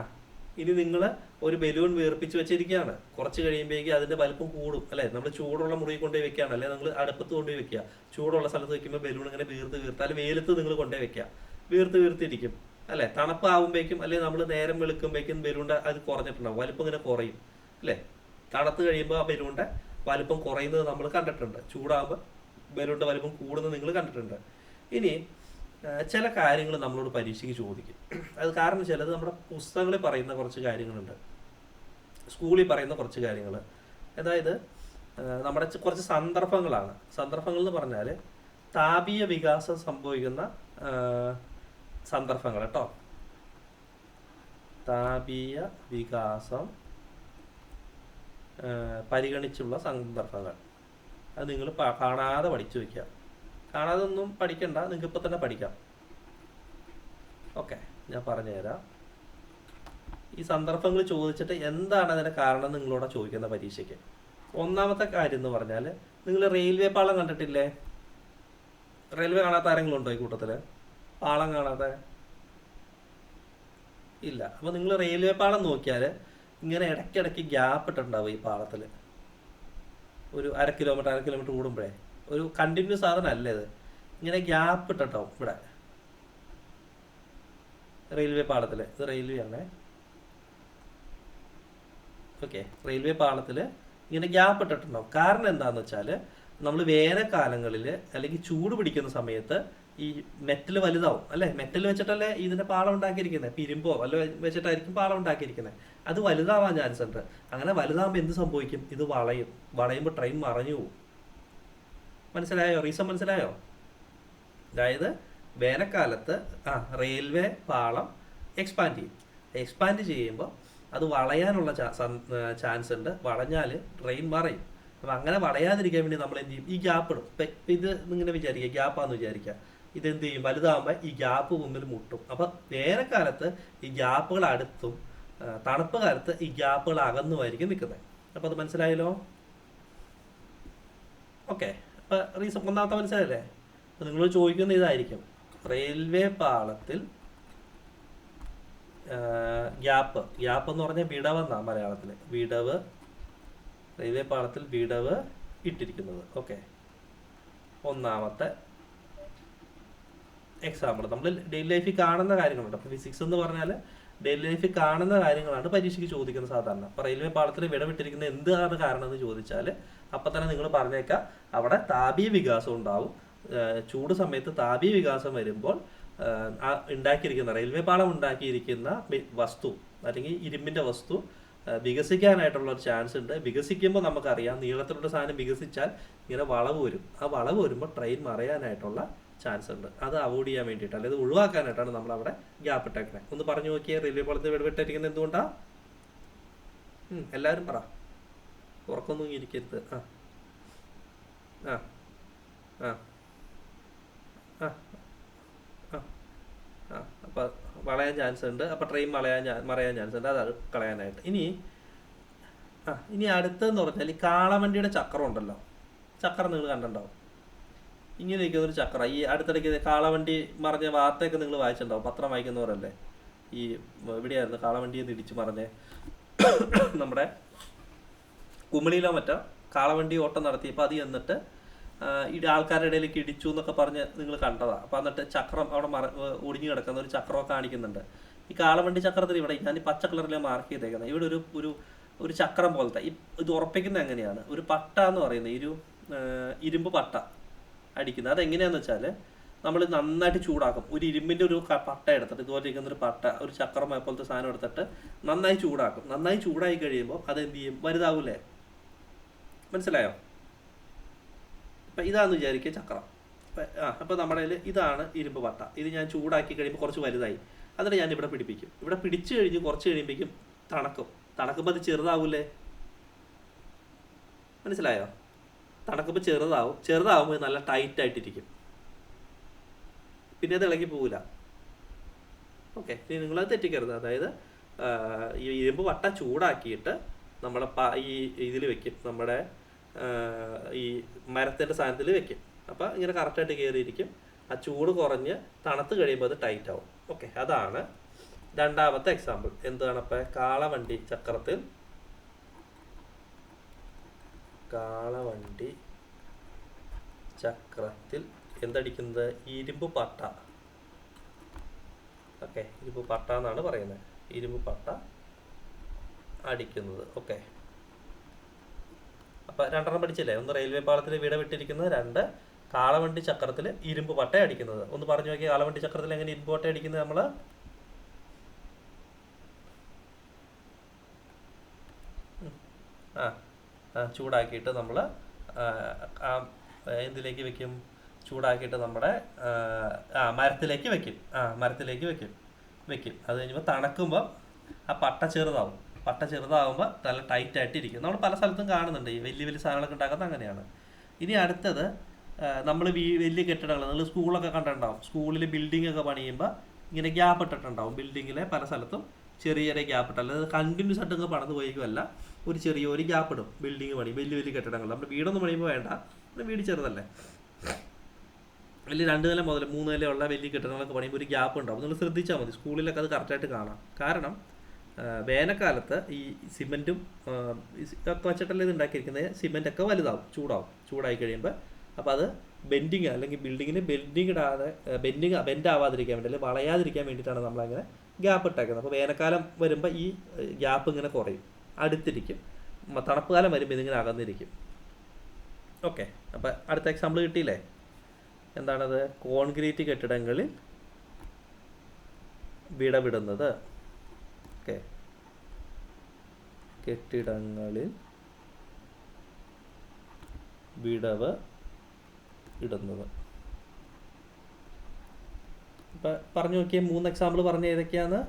ഇനി നിങ്ങൾ ഒരു ബലൂൺ വീർപ്പിച്ച് വെച്ചിരിക്കുകയാണ്. കുറച്ച് കഴിയുമ്പോഴേക്കും അതിന്റെ വലിപ്പം കൂടും അല്ലേ? നമ്മൾ ചൂടുള്ള മുറി കൊണ്ടുപോയി വെക്കുകയാണ്, അല്ലെ നിങ്ങൾ അടുപ്പത്ത് കൊണ്ടുപോയി വെക്കുക. ചൂടുള്ള സ്ഥലത്ത് വെക്കുമ്പോൾ ബലൂൺ ഇങ്ങനെ വീർത്ത് അല്ലെങ്കിൽ വെയിലത്ത് നിങ്ങൾ കൊണ്ടുപോയി വെക്കുക, വീർത്തിരിക്കും അല്ലെ? തണുപ്പാകുമ്പോഴേക്കും അല്ലെങ്കിൽ നമ്മൾ നേരം വെളുക്കുമ്പോഴേക്കും ബലൂണിന്റെ അത് കുറഞ്ഞിട്ടുണ്ടാവും, വലിപ്പം ഇങ്ങനെ കുറയും അല്ലേ? തണുത്ത് കഴിയുമ്പോൾ ആ ബലൂണിന്റെ വലിപ്പം കുറയുന്നത് നമ്മൾ കണ്ടിട്ടുണ്ട്. ചൂടാകുമ്പോൾ ബലൂണിന്റെ വലിപ്പം കൂടുന്നത് നിങ്ങൾ കണ്ടിട്ടുണ്ട്. ഇനി ചില കാര്യങ്ങൾ നമ്മളോട് പരീക്ഷയ്ക്ക് ചോദിക്കും. അത് കാരണം ചിലത് നമ്മുടെ പുസ്തകങ്ങളിൽ പറയുന്ന കുറച്ച് കാര്യങ്ങളുണ്ട്, സ്കൂളിൽ പറയുന്ന കുറച്ച് കാര്യങ്ങൾ. അതായത് നമ്മുടെ കുറച്ച് സന്ദർഭങ്ങളാണ്. സന്ദർഭങ്ങൾ എന്ന് പറഞ്ഞാൽ താപീയ വികാസം സംഭവിക്കുന്ന സന്ദർഭങ്ങൾ കേട്ടോ. താപീയ വികാസം പരിഗണിച്ചുള്ള സന്ദർഭങ്ങൾ. അത് നിങ്ങൾ കാണാതെ പഠിച്ചു വയ്ക്കുക. കാണാതെ ഒന്നും പഠിക്കണ്ട, നിങ്ങൾക്ക് ഇപ്പം തന്നെ പഠിക്കാം. ഓക്കെ, ഞാൻ പറഞ്ഞുതരാം. ഈ സന്ദർഭങ്ങൾ ചോദിച്ചിട്ട് എന്താണ് അതിൻ്റെ കാരണം നിങ്ങളോട് ചോദിക്കുന്ന പരീക്ഷയ്ക്ക്. ഒന്നാമത്തെ കാര്യം എന്ന് പറഞ്ഞാൽ, നിങ്ങൾ റെയിൽവേ പാളം കണ്ടിട്ടില്ലേ? റെയിൽവേ കാണാത്ത ആരെങ്കിലും ഉണ്ടോ ഈ കൂട്ടത്തിൽ? പാളം കാണാതെ ഇല്ല. അപ്പോൾ നിങ്ങൾ റെയിൽവേ പാളം നോക്കിയാൽ ഇങ്ങനെ ഇടയ്ക്കിടയ്ക്ക് ഗ്യാപ്പ് ഇട്ടുണ്ടാവും ഈ പാളത്തിൽ. ഒരു അര കിലോമീറ്റർ കൂടുമ്പോഴേ, ഒരു കണ്ടിന്യൂസ് സാധനം അല്ലേ ഇത്, ഇങ്ങനെ ഗ്യാപ്പ് ഇട്ടിട്ടാവും ഇവിടെ റെയിൽവേ പാളത്തിൽ. ഇത് റെയിൽവേ ആണേ. ഓക്കെ, റെയിൽവേ പാളത്തിൽ ഇങ്ങനെ ഗ്യാപ്പ് ഇട്ടിട്ടുണ്ടാവും. കാരണം എന്താണെന്ന് വെച്ചാൽ, നമ്മൾ വേനൽക്കാലങ്ങളിൽ അല്ലെങ്കിൽ ചൂട് പിടിക്കുന്ന സമയത്ത് ഈ മെറ്റൽ വലുതാവും അല്ലേ? മെറ്റൽ വെച്ചിട്ടല്ലേ ഇതിന്റെ പാളം ഉണ്ടാക്കിയിരിക്കുന്നത്, ഇരുമ്പോ വല്ല വെച്ചിട്ടായിരിക്കും പാളം ഉണ്ടാക്കിയിരിക്കുന്നത്. അത് വലുതാവാൻ ചാൻസ് ഉണ്ട്. അങ്ങനെ വലുതാകുമ്പോൾ എന്ത് സംഭവിക്കും? ഇത് വളയുമ്പോൾ ട്രെയിൻ മറഞ്ഞു പോകും. മനസ്സിലായോ? റീസൺ മനസ്സിലായോ? അതായത് വേനൽക്കാലത്ത് റെയിൽവേ പാളം എക്സ്പാൻഡ് ചെയ്യുമ്പോൾ അത് വളയാനുള്ള ചാൻസ് ഉണ്ട്. വളഞ്ഞാൽ ട്രെയിൻ മറയും. അപ്പം അങ്ങനെ വളയാതിരിക്കാൻ വേണ്ടി നമ്മൾ എന്ത് ചെയ്യും? ഈ ഗ്യാപ്പ് ഇടും. ഇത് ഇങ്ങനെ വിചാരിക്കുക, ഗ്യാപ്പാന്ന് വിചാരിക്കുക. ഇതെന്ത് ചെയ്യും? വലുതാകുമ്പോൾ ഈ ഗ്യാപ്പ് മുമ്പിൽ മുട്ടും. അപ്പം വേനൽക്കാലത്ത് ഈ ഗ്യാപ്പുകൾ അടുത്തും തണുപ്പ് കാലത്ത് ഈ ഗ്യാപ്പുകൾ അകന്നുമായിരിക്കും നിൽക്കുന്നത്. അപ്പം അത് മനസ്സിലായല്ലോ? ഓക്കെ, അപ്പം റീസൺ ഒന്നാമത്തെ മനസ്സിലായല്ലേ? അപ്പം നിങ്ങൾ ചോദിക്കുന്ന ഇതായിരിക്കും, റെയിൽവേ പാളത്തിൽ ഗ്യാപ്പ് എന്ന് പറഞ്ഞാൽ വിടവെന്നാണ് മലയാളത്തിൽ. വിടവ്, റെയിൽവേ പാളത്തിൽ വിടവ് ഇട്ടിരിക്കുന്നത്. ഓക്കെ, ഒന്നാമത്തെ എക്സാമ്പിൾ. നമ്മൾ ഡെയിലി ലൈഫിൽ കാണുന്ന കാര്യങ്ങളുണ്ട്. അപ്പോൾ ഫിസിക്സ് എന്ന് പറഞ്ഞാൽ ഡെയിലി ലൈഫിൽ കാണുന്ന കാര്യങ്ങളാണ് പരീക്ഷയ്ക്ക് ചോദിക്കുന്നത് സാധാരണ. അപ്പോൾ റെയിൽവേ പാളത്തിൽ വിടവിട്ടിരിക്കുന്ന എന്താണ് കാരണം എന്ന് ചോദിച്ചാൽ അപ്പം തന്നെ നിങ്ങൾ പറഞ്ഞേക്കാം, അവിടെ താപീയ വികാസം ഉണ്ടാവും. ചൂട് സമയത്ത് താപീയ വികാസം വരുമ്പോൾ ഉണ്ടാക്കിയിരിക്കുന്ന റെയിൽവേ പാളം ഉണ്ടാക്കിയിരിക്കുന്ന വസ്തു അല്ലെങ്കിൽ ഇരുമ്പിൻ്റെ വസ്തു വികസിക്കാനായിട്ടുള്ള ഒരു ചാൻസ് ഉണ്ട്. വികസിക്കുമ്പോൾ നമുക്കറിയാം, നീളത്തിലുള്ള സാധനം വികസിച്ചാൽ ഇങ്ങനെ വളവ് വരും. ആ വളവ് വരുമ്പോൾ ട്രെയിൻ മറയാനായിട്ടുള്ള ചാൻസ് ഉണ്ട്. അത് അവോയ്ഡ് ചെയ്യാൻ വേണ്ടിയിട്ട്, അല്ലെങ്കിൽ ഒഴിവാക്കാനായിട്ടാണ് നമ്മൾ അവിടെ ഗ്യാപ്പ് ഇട്ടേക്കണേ. ഒന്ന് പറഞ്ഞു നോക്കിയേ, റെയിൽവേ പാളത്തിൽ വിടവിട്ടിരിക്കുന്നത് എന്തുകൊണ്ടാ? എല്ലാവരും പറ, ഉറക്കൊന്നും ഇരിക്കരുത്. ആ ആ ആ ആ ആ അപ്പം വളയാൻ ചാൻസ് ഉണ്ട്. അപ്പം ട്രെയിൻ മറയാൻ ചാൻസ് ഉണ്ട്. അത് കളയാനായിട്ട്. ഇനി അടുത്തതെന്ന് പറഞ്ഞാൽ ഈ കാളവണ്ടിയുടെ ചക്രം ഉണ്ടല്ലോ. ചക്രം നിങ്ങൾ കണ്ടിട്ടുണ്ടാവും, ഇങ്ങനെ ഇരിക്കുന്നൊരു ചക്രം. ഈ അടുത്തിടയ്ക്ക് കാളവണ്ടി മറിഞ്ഞ വാർത്തയൊക്കെ നിങ്ങൾ വായിച്ചിട്ടുണ്ടാവും, പത്രം വായിക്കുന്നവരല്ലേ. ഈ എവിടെയായിരുന്നു കാളവണ്ടിയിൽ നിന്ന് ഇടിച്ചു മറിഞ്ഞേ? നമ്മുടെ കുമളിയിലോ മറ്റോ കാളവണ്ടി ഓട്ടം നടത്തിയപ്പോൾ അത് എന്നിട്ട് ആൾക്കാരുടെ ഇടയിലേക്ക് ഇടിച്ചു എന്നൊക്കെ പറഞ്ഞ് നിങ്ങൾ കണ്ടതാണ്. അപ്പം എന്നിട്ട് ചക്രം അവിടെ ഒടിഞ്ഞു കിടക്കുന്ന ഒരു ചക്രമൊക്കെ കാണിക്കുന്നുണ്ട്. ഈ കാളവണ്ടി ചക്രത്തിൽ ഇവിടെ ഞാൻ ഈ പച്ച കളറിൽ മാർക്ക് ചെയ്തേക്കുന്നത്, ഇവിടെ ഒരു ചക്രം പോലത്തെ ഇത് ഉറപ്പിക്കുന്നത് എങ്ങനെയാണ്? ഒരു പട്ട എന്ന് പറയുന്നത്, ഇരുമ്പ് പട്ട അടിക്കുന്നത്. അതെങ്ങനെയാണെന്ന് വെച്ചാൽ, നമ്മൾ നന്നായിട്ട് ചൂടാക്കും. ഒരു ഇരുമ്പിൻ്റെ ഒരു പട്ട എടുത്തിട്ട്, ഇതുപോലെ ഇരിക്കുന്ന ഒരു പട്ട, ഒരു ചക്രം പോലത്തെ സാധനം എടുത്തിട്ട് നന്നായി ചൂടാക്കും. നന്നായി ചൂടായി കഴിയുമ്പോൾ അതെന്ത് ചെയ്യും? വലുതാവൂലേ? മനസ്സിലായോ? അപ്പം ഇതാന്ന് വിചാരിക്കുക ചക്രം. അപ്പോൾ നമ്മുടെ കയ്യിൽ ഇതാണ് ഇരുമ്പ് പട്ട. ഇത് ഞാൻ ചൂടാക്കി കഴിയുമ്പോൾ കുറച്ച് വലുതായി. എന്നിട്ട് ഞാൻ ഇവിടെ പിടിപ്പിക്കും. ഇവിടെ പിടിച്ചു കഴിഞ്ഞ് കുറച്ച് കഴിയുമ്പോഴേക്കും തണുക്കുമ്പോൾ അത് ചെറുതാവൂലേ? മനസ്സിലായോ? തണുക്കുമ്പോൾ ചെറുതാവുമ്പോൾ നല്ല ടൈറ്റ് ആയിട്ടിരിക്കും, പിന്നെ അത് ഇളകി പോവില്ല. ഓക്കെ, ഇനി നിങ്ങളത് തെറ്റിക്കരുത്. അതായത് ഈ ഇരുമ്പ് വട്ട ചൂടാക്കിയിട്ട് നമ്മൾ ഈ ഇതിൽ വെക്കും, നമ്മുടെ ഈ മരത്തിൻ്റെ സാധനത്തിൽ വെക്കും. അപ്പോൾ ഇങ്ങനെ കറക്റ്റായിട്ട് കയറിയിരിക്കും. ആ ചൂട് കുറഞ്ഞ് തണുത്ത് കഴിയുമ്പോൾ അത് ടൈറ്റ് ആവും. ഓക്കെ, അതാണ് രണ്ടാമത്തെ എക്സാമ്പിൾ. എന്താണ് അപ്പോൾ കാളവണ്ടി ചക്രത്തിൽ എന്തടിക്കുന്നത്? ഇരുമ്പ് പട്ട. ഓക്കെ, ഇരുമ്പ് പട്ട എന്നാണ് പറയുന്നത്. ഇരുമ്പ് പട്ട അടിക്കുന്നത്. ഓക്കെ, അപ്പം 2 പഠിച്ചില്ലേ? ഒന്ന് റെയിൽവേ പാളത്തിൽ വിട വിട്ടിരിക്കുന്നത്, 2 കാളവണ്ടി ചക്രത്തിൽ ഇരുമ്പ് പട്ട അടിക്കുന്നത്. ഒന്ന് പറഞ്ഞു നോക്കിയാൽ കാളവണ്ടി ചക്രത്തിൽ എങ്ങനെ ഇരുമ്പ് പട്ട അടിക്കുന്നത്? നമ്മൾ ചൂടാക്കിയിട്ട് നമ്മൾ എന്തിലേക്ക് വെക്കും? ചൂടാക്കിയിട്ട് നമ്മുടെ മരത്തിലേക്ക് വെക്കും. അത് കഴിഞ്ഞപ്പോൾ തണുക്കുമ്പോൾ ആ പട്ട ചെറുതാവുമ്പോൾ നല്ല ടൈറ്റായിട്ട് ഇരിക്കും. നമ്മൾ പല സ്ഥലത്തും കാണുന്നുണ്ട് ഈ വലിയ വലിയ സാധനങ്ങളൊക്കെ ഉണ്ടാക്കുന്നത് അങ്ങനെയാണ്. ഇനി അടുത്തത്, നമ്മൾ വലിയ കെട്ടിടങ്ങൾ, നിങ്ങൾ സ്കൂളൊക്കെ കണ്ടിട്ടുണ്ടാവും. സ്കൂളിൽ ബിൽഡിംഗ് ഒക്കെ പണിയുമ്പോൾ ഇങ്ങനെ ഗ്യാപ്പ് ഇട്ടിട്ടുണ്ടാവും. ബിൽഡിങ്ങിലെ പല സ്ഥലത്തും ചെറിയ ഗ്യാപ്പ് ഇട്ട്, അല്ലാതെ കണ്ടിന്യൂസ് ആയിട്ട് പണിത് പോയിക്കുമല്ല, ഒരു ചെറിയൊരു ഗ്യാപ്പ് ഇടും. ബിൽഡിങ് പണി വലിയ കെട്ടിടങ്ങൾ, നമ്മുടെ വീടൊന്നും പണിയുമ്പോൾ വേണ്ട, വീട് ചെറുതല്ലേ, വലിയ 2 നില മുതൽ 3 നിലയുള്ള വലിയ കെട്ടിടങ്ങളൊക്കെ പണിയുമ്പോൾ ഒരു ഗ്യാപ്പ് ഉണ്ടാവും. നിങ്ങൾ ശ്രദ്ധിച്ചാൽ മതി, സ്കൂളിലൊക്കെ അത് കറക്റ്റായിട്ട് കാണാം. കാരണം വേനൽക്കാലത്ത് ഈ സിമെൻറ്റും ഒക്കെ വെച്ചിട്ടല്ലേ ഇത് ഉണ്ടാക്കിയിരിക്കുന്നത്. സിമെൻറ്റൊക്കെ വലുതാവും, ചൂടായി കഴിയുമ്പോൾ. അപ്പോൾ അത് ബെൻഡിങ്, അല്ലെങ്കിൽ ബിൽഡിങ്ങിന് ബെൻഡ് ആവാതിരിക്കാൻ വേണ്ടി, അല്ലെങ്കിൽ വളയാതിരിക്കാൻ വേണ്ടിയിട്ടാണ് നമ്മളങ്ങനെ ഗ്യാപ്പ് ഇട്ടേക്കുന്നത്. അപ്പോൾ വേനൽക്കാലം വരുമ്പോൾ ഈ ഗ്യാപ്പ് ഇങ്ങനെ കുറയും, അടുത്തിരിക്കും. തണുപ്പ് കാലം വരുമ്പോൾ ഇതിങ്ങനെ അകന്നിരിക്കും. ഓക്കെ, അപ്പോൾ അടുത്ത എക്സാമ്പിൾ കിട്ടിയില്ലേ? എന്താണത്? കോൺക്രീറ്റ് കെട്ടിടങ്ങളിൽ വിടവിടുന്നത്. ഓക്കെ, കെട്ടിടങ്ങളിൽ വിടവ് ഇടുന്നത്. ഇപ്പം പറഞ്ഞു നോക്കിയേ, 3 എക്സാമ്പിൾ പറഞ്ഞ ഏതൊക്കെയാണ്?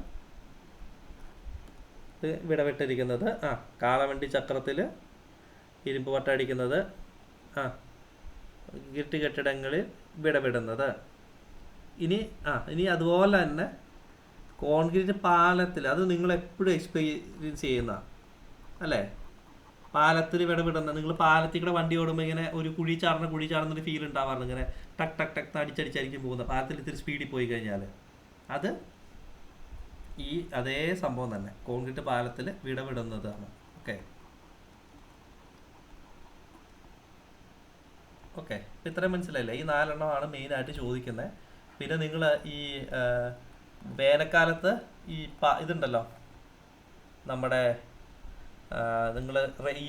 വിടവിട്ടിരിക്കുന്നത്, കാളവണ്ടി ചക്രത്തിൽ ഇരുമ്പ് പട്ട അടിക്കുന്നത്, കെട്ടിടങ്ങളിൽ വിടവിടുന്നത്. ഇനി അതുപോലെ തന്നെ കോൺക്രീറ്റ് പാലത്തിൽ, അത് നിങ്ങൾ എപ്പോഴും എക്സ്പീരിയൻസ് ചെയ്യുന്ന അല്ലേ? പാലത്തിൽ വിടവിടുന്നത്, നിങ്ങൾ പാലത്തിൽ കൂടെ വണ്ടി ഓടുമ്പോൾ ഇങ്ങനെ ഒരു കുഴി ചാടുന്നൊരു ഫീൽ ഉണ്ടാവാറുണ്ട്. ഇങ്ങനെ ടക്ക് ടക്ക് ടക്ക് അടിച്ചടിച്ചായിരിക്കും പോകുന്നത്. പാലത്തിൽ ഇത്തിരി സ്പീഡിൽ പോയി കഴിഞ്ഞാൽ അത് ഈ അതേ സംഭവം തന്നെ, കോൺക്രീറ്റ് പാലത്തിൽ വിടവിടുന്നതാണ്. ഓക്കെ, ഇത്രയും മനസ്സിലായില്ലേ? ഈ 4 എണ്ണമാണ് മെയിനായിട്ട് ചോദിക്കുന്നത്. പിന്നെ നിങ്ങൾ ഈ വേനൽക്കാലത്ത് ഈ ഇതുണ്ടല്ലോ, നമ്മുടെ നിങ്ങൾ ഈ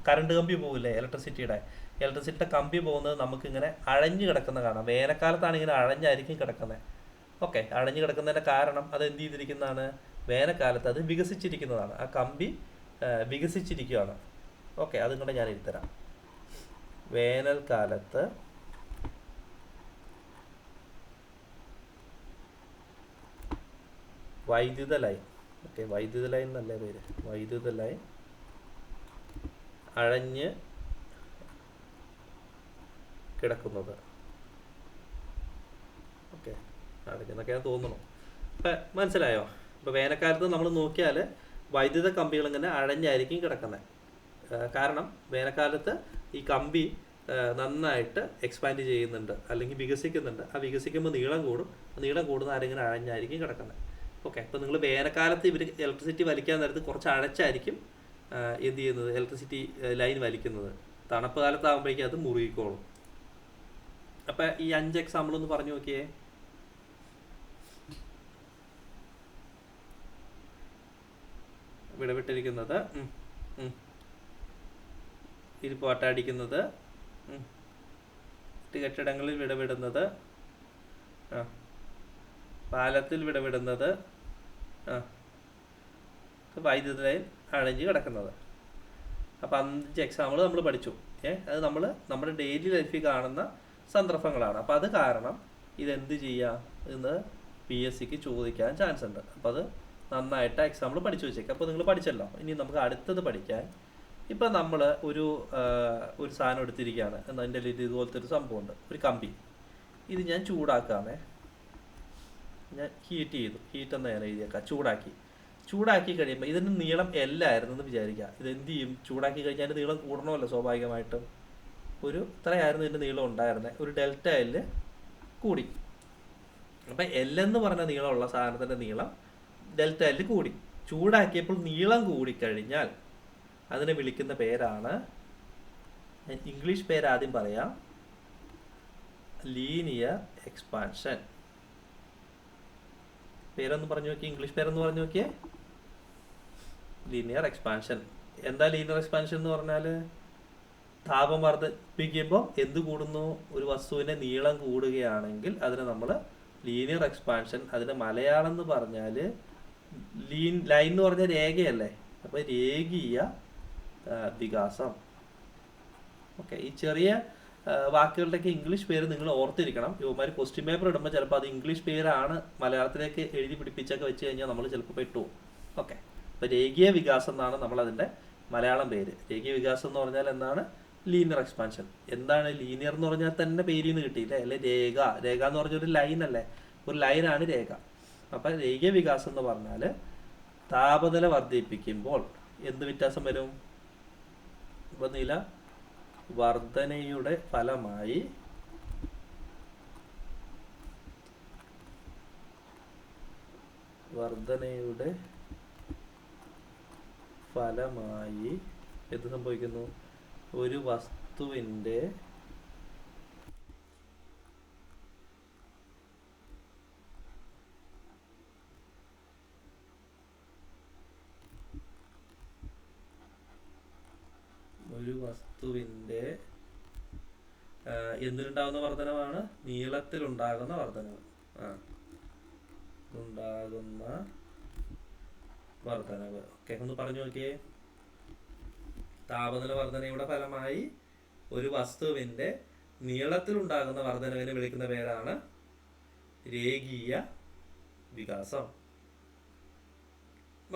കറണ്ട് കമ്പി പോകില്ലേ, ഇലക്ട്രിസിറ്റിയുടെ കമ്പി പോകുന്നത് നമുക്കിങ്ങനെ അഴഞ്ഞു കിടക്കുന്ന കാണാം. വേനൽക്കാലത്താണ് ഇങ്ങനെ അഴഞ്ഞായിരിക്കും കിടക്കുന്നത്. ഓക്കെ, അഴഞ്ഞു കിടക്കുന്നതിൻ്റെ കാരണം അത് എന്ത് ചെയ്തിരിക്കുന്നതാണ്? വേനൽക്കാലത്ത് അത് വികസിച്ചിരിക്കുന്നതാണ്. ആ കമ്പി വികസിച്ചിരിക്കുകയാണ്. ഓക്കെ, അതും കൂടെ ഞാൻ എഴുതരാം. വേനൽക്കാലത്ത് വൈദ്യുത ലൈൻ, വൈദ്യുത ലൈൻ എന്നല്ലേ പേര്, വൈദ്യുത ലൈൻ അഴഞ്ഞ് കിടക്കുന്നത്. ഓക്കെ, അടയ്ക്കുന്നൊക്കെയാണ് തോന്നുന്നു. ഇപ്പം മനസ്സിലായോ? ഇപ്പോൾ വേനൽക്കാലത്ത് നമ്മൾ നോക്കിയാൽ വൈദ്യുത കമ്പികൾ ഇങ്ങനെ അഴഞ്ഞായിരിക്കും കിടക്കുന്നത്. കാരണം വേനൽക്കാലത്ത് ഈ കമ്പി നന്നായിട്ട് എക്സ്പാൻഡ് ചെയ്യുന്നുണ്ട്, അല്ലെങ്കിൽ വികസിക്കുന്നുണ്ട്. ആ വികസിക്കുമ്പോൾ നീളം കൂടുന്ന ആരെങ്കിലും അഴഞ്ഞായിരിക്കും കിടക്കുന്നത്. ഓക്കെ, അപ്പോൾ നിങ്ങൾ വേനൽക്കാലത്ത് ഇവർ ഇലക്ട്രിസിറ്റി വലിക്കാൻ നേരത്ത് കുറച്ച് അഴച്ചായിരിക്കും എന്ത് ചെയ്യുന്നത്, ഇലക്ട്രിസിറ്റി ലൈൻ വലിക്കുന്നത്. തണുപ്പ് കാലത്താകുമ്പോഴേക്കും അത് മുറുകിക്കോളും. അപ്പം ഈ 5 എക്സാമ്പിൾ ഒന്ന് പറഞ്ഞു നോക്കിയേ. വിടവിട്ടിരിക്കുന്നത്, ഇരുമ്പ് പട്ട അടിക്കുന്നത്, കെട്ടിടങ്ങളിൽ വിടവിടുന്നത്, പാലത്തിൽ വിടവിടുന്നത്, വൈദ്യുത ലൈൻ അഴഞ്ഞ് കിടക്കുന്നത്. അപ്പം 5 എക്സാമ്പിൾ നമ്മൾ പഠിച്ചു. അത് നമ്മൾ നമ്മുടെ ഡെയിലി ലൈഫിൽ കാണുന്ന സന്ദർഭങ്ങളാണ്. അപ്പം അത് കാരണം ഇതെന്ത് ചെയ്യാം എന്ന് PSCക്ക് ചോദിക്കാൻ ചാൻസ് ഉണ്ട്. അപ്പോൾ അത് നന്നായിട്ട് എക്സാമ്പിൾ പഠിച്ചു വെച്ചേക്കാം. അപ്പോൾ നിങ്ങൾ പഠിച്ചല്ലോ. ഇനി നമുക്ക് അടുത്തത് പഠിക്കാൻ, ഇപ്പം നമ്മൾ ഒരു സാധനം എടുത്തിരിക്കുകയാണ്. എൻ്റെ ഇതുപോലത്തെ ഒരു സംഭവമുണ്ട്, ഒരു കമ്പി. ഇത് ഞാൻ ചൂടാക്കാമേ, ഞാൻ ഹീറ്റ് ചെയ്തു, ഹീറ്റ് എന്ന് ഞാൻ എഴുതിയേക്കാം, ചൂടാക്കി കഴിയുമ്പോൾ ഇതിൻ്റെ നീളം എല്ലായിരുന്നു എന്ന് വിചാരിക്കുക. ഇത് എന്ത് ചെയ്യും? ചൂടാക്കി കഴിഞ്ഞാൽ അതിൻ്റെ നീളം കൂടണമല്ലോ സ്വാഭാവികമായിട്ടും. ഇത്രയായിരുന്നു ഇതിൻ്റെ നീളം ഉണ്ടായിരുന്നത്, ഒരു ഡെൽറ്റ എല്ല് കൂടി. അപ്പം എന്ന് പറഞ്ഞ നീളമുള്ള സാധനത്തിൻ്റെ നീളം ഡെൽറ്റ എല്ല് കൂടി. ചൂടാക്കിയപ്പോൾ നീളം കൂടിക്കഴിഞ്ഞാൽ അതിനെ വിളിക്കുന്ന പേരാണ്, ഇംഗ്ലീഷ് പേര് ആദ്യം പറയാം, ലീനിയർ എക്സ്പാൻഷൻ. പേരൊന്ന് പറഞ്ഞു നോക്കിയേ, ഇംഗ്ലീഷ് പേരൊന്ന് പറഞ്ഞു നോക്കിയേ. Linear expansion. എന്താ ലീനിയർ എക്സ്പാൻഷൻ എന്ന് പറഞ്ഞാൽ? താപം വർദ്ധിപ്പിക്കുമ്പോൾ എന്ത് കൂടുന്നു? ഒരു വസ്തുവിൻ്റെ നീളം കൂടുകയാണെങ്കിൽ അതിന് നമ്മൾ ലീനിയർ എക്സ്പാൻഷൻ. അതിൻ്റെ മലയാളം എന്ന് പറഞ്ഞാൽ ലൈൻ എന്ന് പറഞ്ഞാൽ രേഖയല്ലേ, അപ്പോൾ രേഖീയ വികാസം. ഓക്കെ, ഈ ചെറിയ വാക്കുകളുടെയൊക്കെ ഇംഗ്ലീഷ് പേര് നിങ്ങൾ ഓർത്തിരിക്കണം. ഇവന്മാർ ക്വസ്റ്റ്യൻ പേപ്പർ ഇടുമ്പോൾ ചിലപ്പോൾ അത് ഇംഗ്ലീഷ് പേരാണ് മലയാളത്തിലേക്ക് എഴുതി പിടിപ്പിച്ചൊക്കെ വെച്ച് കഴിഞ്ഞാൽ നമ്മൾ ചിലപ്പോൾ പെട്ടുപോകും. ഓക്കെ, അപ്പോൾ രേഖീയ വികാസം എന്നാണ് നമ്മളതിൻ്റെ മലയാളം പേര്. രേഖീയ വികാസം എന്ന് പറഞ്ഞാൽ എന്താണ്? Linear expansion. എന്താണ് ലീനിയർ എന്ന് പറഞ്ഞാൽ തന്നെ പേരിൽ നിന്ന് കിട്ടിയില്ലേ, അല്ലെ? രേഖ എന്ന് പറഞ്ഞൊരു ലൈൻ അല്ലേ, ഒരു ലൈനാണ് രേഖ. അപ്പം രേഖീയ വികാസം എന്ന് പറഞ്ഞാൽ താപനില വർദ്ധിപ്പിക്കുമ്പോൾ എന്ത് വ്യത്യാസം വരും? ഇപ്പം നില വർധനയുടെ ഫലമായി എന്ത് സംഭവിക്കുന്നു? ഒരു വസ്തുവിൻ്റെ എന്തിലുണ്ടാകുന്ന വർധനവാണ്? നീളത്തിലുണ്ടാകുന്ന വർധനവ്. ഓക്കെ, ഒന്ന് പറഞ്ഞു നോക്കിയേ. താപനില വർധനയുടെ ഫലമായി ഒരു വസ്തുവിൻ്റെ നീളത്തിലുണ്ടാകുന്ന വർധനവിനെ വിളിക്കുന്ന പേരാണ് രേഖീയ വികാസം.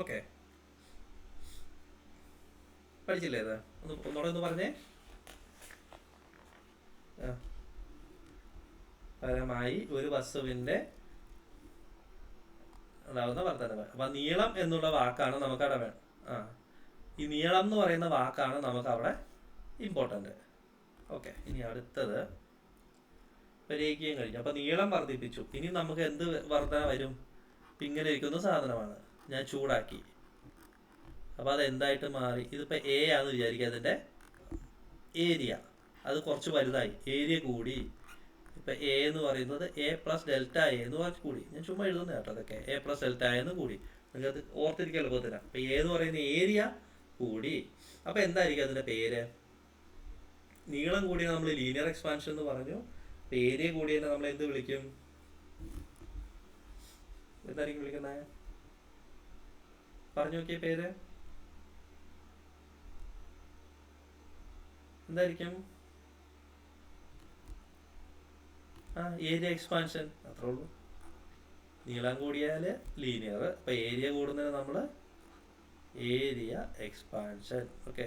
ഓക്കെ, പഠിച്ചില്ലേ? അത് ഒന്നുകൂടെ ഒന്ന് പറഞ്ഞേ. ഫലമായി ഒരു വസ്തുവിൻ്റെ ഉണ്ടാകുന്ന വർധനവ്. അപ്പൊ നീളം എന്നുള്ള വാക്കാണ് നമുക്ക് അവിടെ വേണം. ഈ നീളം എന്ന് പറയുന്ന വാക്കാണ് നമുക്ക് അവിടെ ഇമ്പോർട്ടൻ്റ്. ഓക്കെ, ഇനി അടുത്തത് രേഖീയം കഴിഞ്ഞു. അപ്പൊ നീളം വർദ്ധിപ്പിച്ചു. ഇനി നമുക്ക് എന്ത് വർധന വരും? ഇങ്ങനെ ഇരിക്കുന്ന സാധനമാണ്, ഞാൻ ചൂടാക്കി. അപ്പൊ അത് എന്തായിട്ട് മാറി? ഇതിപ്പോ എ ആണെന്ന് വിചാരിക്കുക. അതിന്റെ ഏരിയ അത് കുറച്ച് വലുതായി, ഏരിയ കൂടി. ഇപ്പൊ എ എന്ന് പറയുന്നത് എ പ്ലസ് ഡെൽറ്റ എ എന്ന് പറഞ്ഞ് കൂടി. ഞാൻ ചുമ്മാ എഴുതുന്ന കേട്ടോ അതൊക്കെ. എ പ്ലസ് ഡെൽറ്റ എ എന്ന് കൂടി. നിങ്ങൾക്ക് അത് ഓർത്തിരിക്കാൻ എളുപ്പത്തിലാണ്. അപ്പൊ എ എന്ന് പറയുന്ന ഏരിയ കൂടി. അപ്പൊ എന്തായിരിക്കും അതിന്റെ പേര്? നീളം കൂടിയ നമ്മൾ ലീനിയർ എക്സ്പാൻഷൻ എന്ന് പറഞ്ഞു. ഏരിയ കൂടിയതിനെ നമ്മൾ എന്ത് വിളിക്കും? എന്തായിരിക്കും വിളിക്കുന്നത്? പറഞ്ഞു നോക്കിയ പേര് എന്തായിരിക്കും? Area expansion. അത്രേ ഉള്ളൂ. നീളം കൂടിയാൽ ലീനിയർ, അപ്പൊ ഏരിയ കൂടുന്നതിന് നമ്മൾ area expansion. Okay,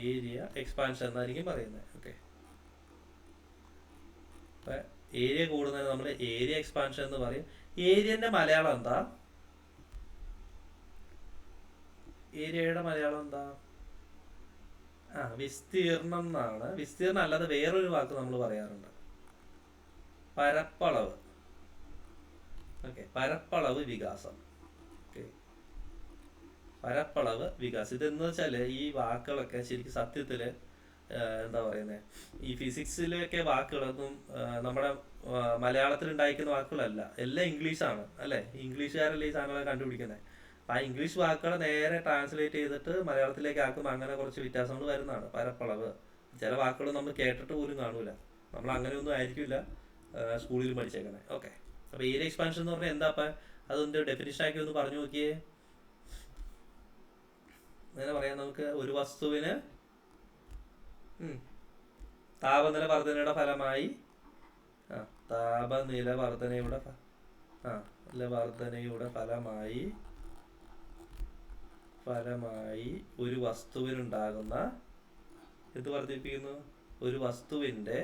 area expansion എന്നായിരിക്കും പറയുന്നത്. ഓക്കെ, അപ്പൊ ഏരിയ കൂടുന്നതിന് നമ്മൾ ഏരിയ എക്സ്പാൻഷൻ എന്ന് പറയും. ഏരിയന്റെ മലയാളം എന്താ? ഏരിയയുടെ മലയാളം എന്താ? വിസ്തീർണം എന്നാണ്. വിസ്തീർണം അല്ലാതെ വേറൊരു വാക്ക് നമ്മൾ പറയാറുണ്ട്, പരപ്പളവ്. ഓക്കെ, പരപ്പളവ് വികാസം. ഓക്കെ, പരപ്പളവ് വികാസം. ഇതെന്ന് വെച്ചാൽ ഈ വാക്കുകളൊക്കെ ശരിക്കും സത്യത്തില് എന്താ പറയുന്നത്, ഈ ഫിസിക്സിലൊക്കെ വാക്കുകളൊന്നും നമ്മുടെ മലയാളത്തിൽ ഉണ്ടായിരിക്കുന്ന വാക്കുകളല്ല, എല്ലാം ഇംഗ്ലീഷാണ് അല്ലേ? ഇംഗ്ലീഷുകാരല്ലേ ഈ സാധനങ്ങളെ കണ്ടുപിടിക്കുന്നത്. അപ്പം ആ ഇംഗ്ലീഷ് വാക്കുകളെ നേരെ ട്രാൻസ്ലേറ്റ് ചെയ്തിട്ട് മലയാളത്തിലേക്ക് ആക്കുമ്പോൾ അങ്ങനെ കുറച്ച് വ്യത്യാസങ്ങൾ വരുന്നതാണ്. പരപ്പളവ്, ചില വാക്കുകൾ നമ്മൾ കേട്ടിട്ട് പോലും കാണൂല. നമ്മൾ അങ്ങനെയൊന്നും ആയിരിക്കില്ല സ്കൂളിൽ പഠിച്ചേക്കണേ. ഓക്കെ, അപ്പോൾ ഏരിയ എക്സ്പാൻഷൻ എന്ന് പറഞ്ഞാൽ എന്താ? അപ്പം അതൊന്ന് ഡെഫിനിഷൻ ആക്കി ഒന്ന് പറഞ്ഞു നോക്കിയേ. അങ്ങനെ പറയാം നമുക്ക്. ഒരു വസ്തുവിന് താപനില വർധനയുടെ ഫലമായി ഫലമായി ഒരു വസ്തുവിനുണ്ടാകുന്ന ഇത് വർദ്ധിപ്പിക്കുന്നു. ഒരു വസ്തുവിൻ്റെ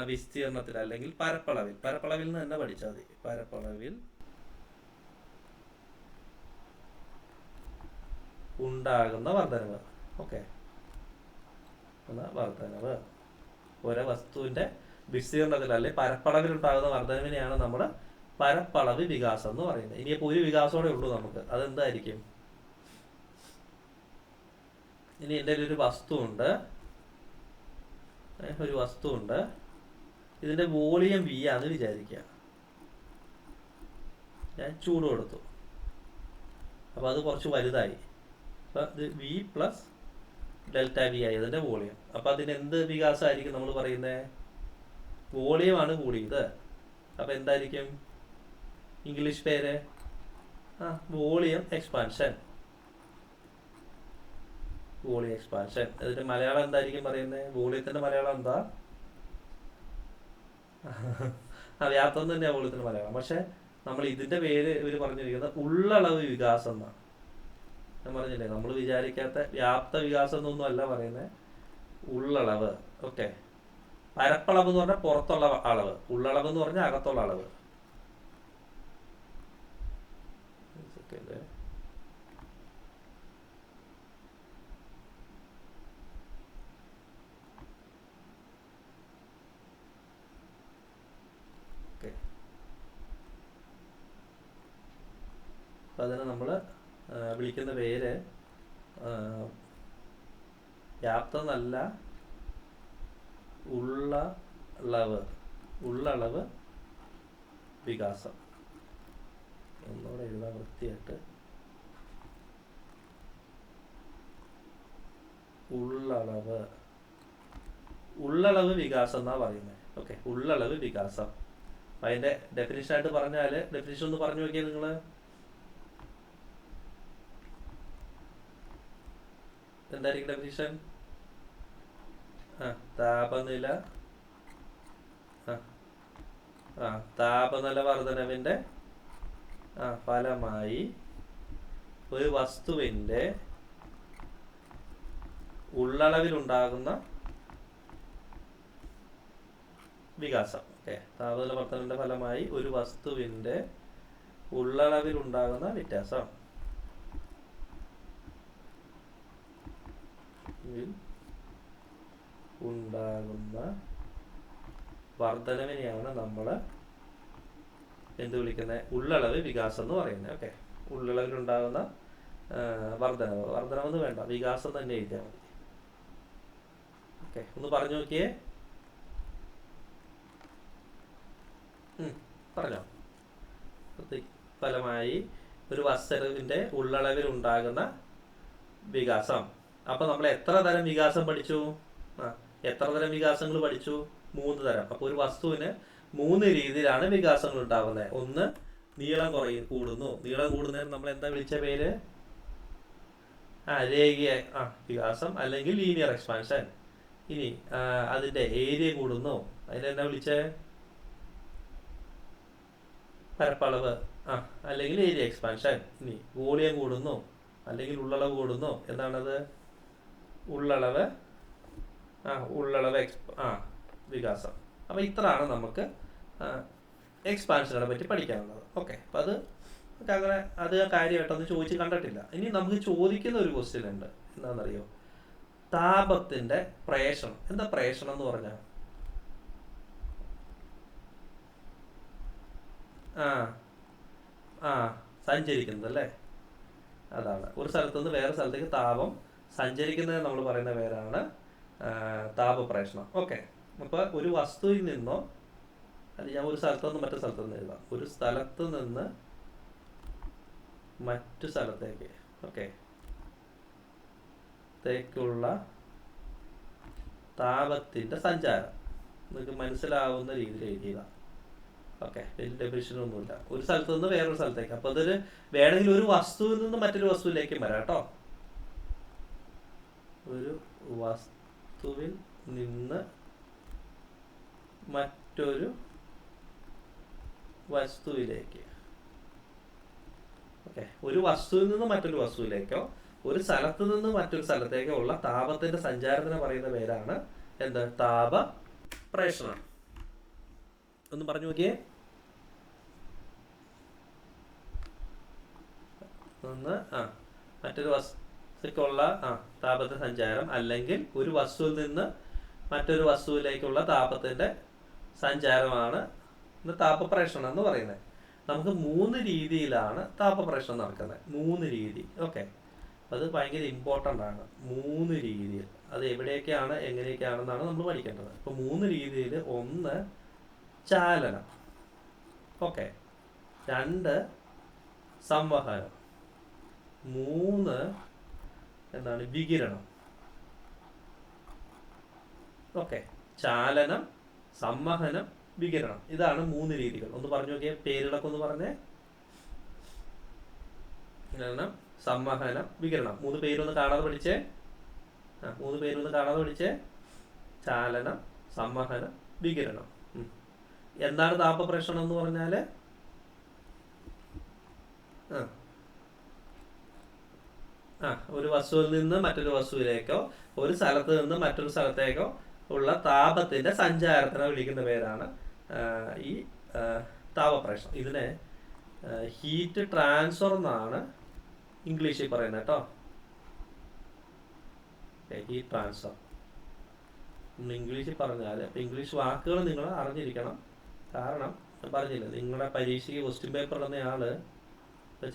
വിസ്തീർണത്തിൽ അല്ലെങ്കിൽ പരപ്പളവിൽ നിന്ന് തന്നെ പഠിച്ചാൽ മതി. പരപ്പളവിൽ ഉണ്ടാകുന്ന വർധനവ്. ഓക്കെ, വർധനവ് ഒരേ വസ്തുവിന്റെ വിസ്തീർണത്തിൽ അല്ലെങ്കിൽ പരപ്പളവിൽ ഉണ്ടാകുന്ന വർധനവിനെയാണ് നമ്മൾ പരപ്പളവ് വികാസം എന്ന് പറയുന്നത്. ഇനിയിപ്പോൾ ഒരു വികാസത്തോടെ ഉള്ളൂ നമുക്ക്. അതെന്തായിരിക്കും? ഇനി എൻ്റെ ഒരു വസ്തുവുണ്ട്, ഇതിന്റെ വോളിയം വി ആണെന്ന് വിചാരിക്കുക. ഞാൻ ചൂട് കൊടുത്തു, അപ്പോൾ അത് കുറച്ച് വലുതായി. അപ്പം ഇത് വി പ്ലസ് ഡെൽറ്റ വി ആയി അതിൻ്റെ വോളിയം. അപ്പം അതിന് എന്ത് വികാസമായിരിക്കും നമ്മൾ പറയുന്നത്? വോളിയമാണ് കൂടിയത്. അപ്പം എന്തായിരിക്കും ഇംഗ്ലീഷ് പേര്? Volume expansion. Volume expansion. അതിന്റെ മലയാളം എന്തായിരിക്കും പറയുന്നത്? വോളിയത്തിന്റെ മലയാളം എന്താ? വ്യാപ്തം തന്നെയാണ് വോളിയത്തിന്റെ മലയാളം. പക്ഷെ നമ്മൾ ഇതിന്റെ പേര് ഇവർ പറഞ്ഞിരിക്കുന്നത് ഉള്ളളവ് വികാസം എന്നാണ്. ഞാൻ പറഞ്ഞില്ലേ, നമ്മൾ വിചാരിക്കാത്ത വ്യാപ്ത വികാസം എന്നൊന്നും അല്ല പറയുന്നത്, ഉള്ളളവ്. ഓക്കെ, പരപ്പളവ് എന്ന് പറഞ്ഞാൽ പുറത്തുള്ള അളവ്, ഉള്ളളവ് എന്ന് പറഞ്ഞാൽ അകത്തുള്ള അളവ്. അപ്പം അതിനെ നമ്മൾ വിളിക്കുന്ന പേര് വ്യാപ്തം എന്നല്ല, ഉള്ളളവ് വികാസം. ഒന്നുകൂടെ എഴുതാൻ വൃത്തിയായിട്ട്. ഉള്ളളവ് വികാസം എന്നാ പറയുന്നത്. ഓക്കെ, ഉള്ളളവ് വികാസം. അതിന്റെ ഡെഫിനിഷൻ ആയിട്ട് പറഞ്ഞാൽ, ഡെഫിനിഷൻ ഒന്ന് പറഞ്ഞു നോക്കിയാൽ നിങ്ങള് എന്തായിരിക്കും ഡെഫിനിഷൻ? താപനില വർധനവിന്റെ ഫലമായി ഒരു വസ്തുവിന്റെ ഉള്ളളവിലുണ്ടാകുന്ന വികാസം. ഓക്കെ, താപനില വർധനവിന്റെ ഫലമായി ഒരു വസ്തുവിന്റെ ഉള്ളളവിലുണ്ടാകുന്ന വ്യത്യാസം ഉണ്ടാകുന്ന വർധനവിനെയാണ് നമ്മൾ എന്ത് വിളിക്കുന്നത്? ഉള്ളളവ് വികാസം എന്ന് പറയുന്നത്. ഓക്കെ, ഉള്ളളവിലുണ്ടാകുന്ന വർധനവെന്ന് വേണ്ട, വികാസം തന്നെ എഴുതിയാൽ മതി. ഓക്കെ, ഒന്ന് പറഞ്ഞു നോക്കിയേ. പറഞ്ഞോ. ഫലമായി ഒരു വസ്തുവിന്റെ ഉള്ളളവിൽ ഉണ്ടാകുന്ന വികാസം. അപ്പൊ നമ്മൾ എത്ര തരം വികാസം പഠിച്ചു? എത്ര തരം വികാസങ്ങൾ പഠിച്ചു? 3 തരം. അപ്പൊ ഒരു വസ്തുവിന് 3 രീതിയിലാണ് വികാസങ്ങൾ ഉണ്ടാകുന്നത്. ഒന്ന്, നീളം കൂടുന്നു. നീളം കൂടുന്നതിന് നമ്മൾ എന്താ വിളിച്ച പേര്? രേഖീയ വികാസം അല്ലെങ്കിൽ ലീനിയർ എക്സ്പാൻഷൻ. ഇനി അതിന്റെ ഏരിയ കൂടുന്നു, അതിനെന്താ വിളിച്ചേ? പരപ്പളവ് അല്ലെങ്കിൽ ഏരിയ എക്സ്പാൻഷൻ. ഇനി വോളിയം കൂടുന്നു അല്ലെങ്കിൽ ഉള്ളളവ് കൂടുന്നു, എന്താണത്? ഉള്ളളവ് വികാസം. അപ്പൊ ഇത്രയാണ് നമുക്ക് എക്സ്പാൻഷനെ പറ്റി പഠിക്കാനുള്ളത്. ഓക്കെ, അപ്പൊ അത് കാര്യമായിട്ടൊന്നും ചോദിച്ച് കണ്ടിട്ടില്ല. ഇനി നമുക്ക് ചോദിക്കുന്ന ഒരു ക്വസ്റ്റ്യൻ ഉണ്ട്. എന്താണെന്നറിയോ? താപത്തിന്റെ പ്രേഷണം. എന്താ പ്രേഷണം എന്ന് പറഞ്ഞാൽ? സഞ്ചരിക്കുന്നത് അല്ലേ? അതാണ്. ഒരു സ്ഥലത്തുനിന്ന് വേറെ സ്ഥലത്തേക്ക് താപം സഞ്ചരിക്കുന്നത് നമ്മൾ പറയുന്ന പേരാണ് താപപ്രേഷണം. ഓക്കെ, അപ്പോൾ ഒരു വസ്തുവിൽ നിന്നോ, അത് ഞാൻ ഒരു സ്ഥലത്തു നിന്ന് മറ്റു സ്ഥലത്തു നിന്ന് എഴുതാം. ഒരു സ്ഥലത്ത് നിന്ന് മറ്റു സ്ഥലത്തേക്ക്, ഓക്കെ, ത്തേക്കുള്ള താപത്തിന്റെ സഞ്ചാരം നിങ്ങൾക്ക് മനസ്സിലാവുന്ന രീതിയിൽ എഴുതിയതാണ്. ഓക്കെ, വലിയ ഡെഫിനിഷനൊന്നുമില്ല. ഒരു സ്ഥലത്ത് നിന്ന് വേറൊരു സ്ഥലത്തേക്ക്. അപ്പൊ അതൊരു വേണമെങ്കിൽ ഒരു വസ്തുവിൽ നിന്ന് മറ്റൊരു വസ്തുവിലേക്കും വരാം കേട്ടോ. ഒരു വസ്തുവിൽ നിന്ന് മറ്റൊരു വസ്തുവിലേക്ക്. ഓക്കെ, ഒരു വസ്തുവിൽ നിന്ന് മറ്റൊരു വസ്തുവിലേക്കോ ഒരു സ്ഥലത്ത് നിന്ന് മറ്റൊരു സ്ഥലത്തേക്കോ ഉള്ള താപത്തിന്റെ സഞ്ചാരത്തിന് പറയുന്ന പേരാണ് എന്ത്? താപ പ്രേഷണം. ഒന്ന് പറഞ്ഞു നോക്കിയേ. ഒന്ന് മറ്റൊരു വസ്തുക്കുള്ള താപത്തിന്റെ സഞ്ചാരം, അല്ലെങ്കിൽ ഒരു വസ്തുവിൽ നിന്ന് മറ്റൊരു വസ്തുവിലേക്കുള്ള താപത്തിന്റെ സഞ്ചാരമാണ് താപപ്രേഷണം എന്ന് പറയുന്നത്. നമുക്ക് 3 രീതിയിലാണ് താപപ്രേഷണം നടക്കുന്നത്. 3 രീതി. ഓക്കെ, അത് ഭയങ്കര ഇമ്പോർട്ടൻ്റ് ആണ്. 3 രീതിയിൽ അത് എവിടെയൊക്കെയാണ് എങ്ങനെയൊക്കെയാണെന്നാണ് നമ്മൾ പഠിക്കേണ്ടത്. അപ്പോൾ 3 രീതിയിൽ: 1 ചാലനം, ഓക്കെ, 2 സംവഹനം, 3 എന്താണ് വികിരണം. ഓക്കെ, ചാലനം, സംവഹനം, വികിരണം. ഇതാണ് 3 രീതികൾ. ഒന്ന് പറഞ്ഞു നോക്കിയേ, പേരുകളൊക്കെ ഒന്ന് പറഞ്ഞേ. ചാലനം, സംവഹനം, വികിരണം. 3 പേരൊന്ന് കാണാതെ പഠിച്ചേ. 3 പേരൊന്ന് കാണാതെ പഠിച്ചേ. ചാലനം, സംവഹനം, വികിരണം. എന്താണ് താപപ്രേഷണം എന്ന് പറഞ്ഞാൽ? ഒരു വസ്തുവിൽ നിന്ന് മറ്റൊരു വസ്തുവിലേക്കോ ഒരു സ്ഥലത്ത് നിന്ന് മറ്റൊരു സ്ഥലത്തേക്കോ ഉള്ള താപത്തിന്റെ സഞ്ചാരത്തിനെ വിളിക്കുന്ന പേരാണ് ഈ താപപ്രേഷണം. ഇതിനെ ഹീറ്റ് ട്രാൻസ്ഫർ എന്നാണ് ഇംഗ്ലീഷിൽ പറയുന്നത് കേട്ടോ. ഹീറ്റ് ട്രാൻസ്ഫർ നമ്മൾ ഇംഗ്ലീഷിൽ പറഞ്ഞാൽ, ഇംഗ്ലീഷ് വാക്കുകൾ നിങ്ങൾ അറിഞ്ഞിരിക്കണം. കാരണം പറഞ്ഞില്ല, നിങ്ങളുടെ പരീക്ഷയ്ക്ക് ക്വസ്റ്റ്യൻ പേപ്പർ ഇടുന്നയാള്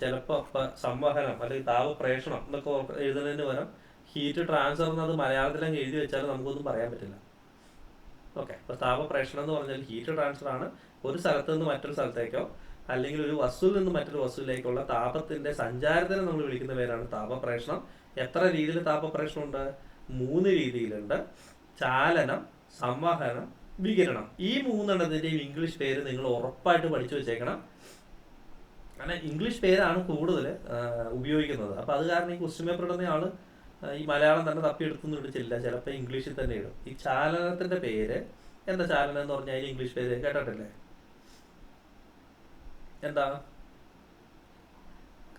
ചിലപ്പോൾ സംവഹനം അല്ലെങ്കിൽ താപപ്രേഷണം എന്നൊക്കെ എഴുതുന്നതിന് പകരം ഹീറ്റ് ട്രാൻസ്ഫർ എന്നത് മലയാളത്തിലങ്ങ് എഴുതി വെച്ചാൽ നമുക്കൊന്നും പറയാൻ പറ്റില്ല. ഓക്കെ, അപ്പോൾ താപപ്രേഷണം എന്ന് പറഞ്ഞാൽ ഹീറ്റ് ട്രാൻസ്ഫർ ആണ്. ഒരു സ്ഥലത്ത് നിന്ന് മറ്റൊരു സ്ഥലത്തേക്കോ അല്ലെങ്കിൽ ഒരു വസ്തുവിൽ നിന്ന് മറ്റൊരു വസ്തുവിലേക്കുള്ള താപത്തിന്റെ സഞ്ചാരത്തിനെ നമ്മൾ വിളിക്കുന്ന പേരാണ് താപപ്രേഷണം. എത്ര രീതിയിൽ താപപ്രേഷണം ഉണ്ട്? 3 രീതിയിലുണ്ട്: ചാലനം, സംവഹനം, വികിരണം. ഈ 3 ഇംഗ്ലീഷ് പേര് നിങ്ങൾ ഉറപ്പായിട്ട് പഠിച്ചു വെച്ചേക്കണം. അങ്ങനെ ഇംഗ്ലീഷ് പേരാണ് കൂടുതൽ ഉപയോഗിക്കുന്നത്. അപ്പോൾ അത് കാരണം ഈ ക്വസ്റ്റ്യൻ പേപ്പർ ഇടുന്ന ആള് ഈ മലയാളം തന്നെ തപ്പിയെടുത്തൊന്നും ഇടിച്ചില്ല, ചിലപ്പോൾ ഇംഗ്ലീഷിൽ തന്നെ ഇടും. ഈ ചാലനത്തിന്റെ പേര് എന്താ? ചാലനം എന്ന് പറഞ്ഞാൽ അതിന് ഇംഗ്ലീഷ് പേര് കേട്ടിട്ടില്ലേ? എന്താ?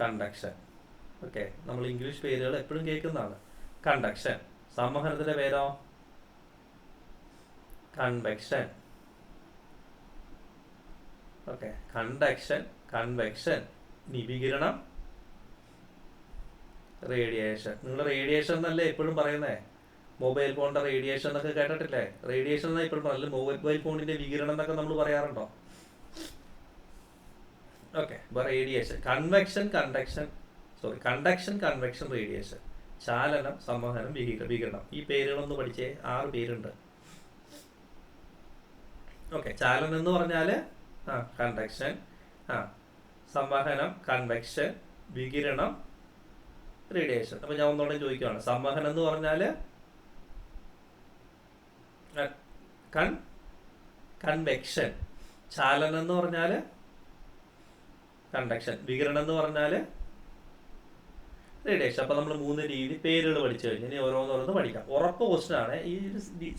കണ്ടക്ഷൻ. ഓക്കെ, നമ്മൾ ഇംഗ്ലീഷ് പേരുകൾ എപ്പോഴും കേൾക്കുന്നതാണ്. കണ്ടക്ഷൻ. സംവഹനത്തിന്റെ പേരോ? കൺവെക്ഷൻ. Okay, conduction, convection. വികിരണം, റേഡിയേഷൻ. നിങ്ങൾ റേഡിയേഷൻ എന്നല്ലേ എപ്പോഴും പറയുന്നേ? മൊബൈൽ ഫോണിന്റെ റേഡിയേഷൻ എന്നൊക്കെ കേട്ടിട്ടില്ലേ? റേഡിയേഷൻ എന്നാ ഇപ്പോഴും പറയല്ലേ? മൊബൈൽ ഫോണിന്റെ വികിരണം എന്നൊക്കെ നമ്മൾ പറയാറുണ്ടോ? ഓക്കെ, അപ്പൊ radiation, convection, conduction, convection, radiation, ചാലനം, സംവഹനം, വികിരണം. ഈ പേരുകളൊന്ന് പഠിച്ചേ. 6 പേരുണ്ട്. ഓക്കെ, ചാലനം എന്ന് പറഞ്ഞാല് കണ്ടക്ഷൻ, സംവഹനം, കൺവെക്ഷൻ, വികിരണം, റേഡിയേഷൻ. അപ്പൊ ഞാൻ ഒന്നുകൂടെ ചോദിക്കുകയാണ്, സംവഹനം എന്ന് പറഞ്ഞാല് കൺവെക്ഷൻ, ചാലനം എന്ന് പറഞ്ഞാല് കണ്ടക്ഷൻ, വികിരണം എന്ന് പറഞ്ഞാല് റേഡിയേഷൻ. അപ്പൊ നമ്മൾ 3 രീതി പേരുകൾ പഠിച്ചു കഴിഞ്ഞു. ഇനി ഓരോന്നോരോന്ന് പഠിക്കാം. ഉറപ്പ് ക്വസ്റ്റ്യൻ ആണ് ഈ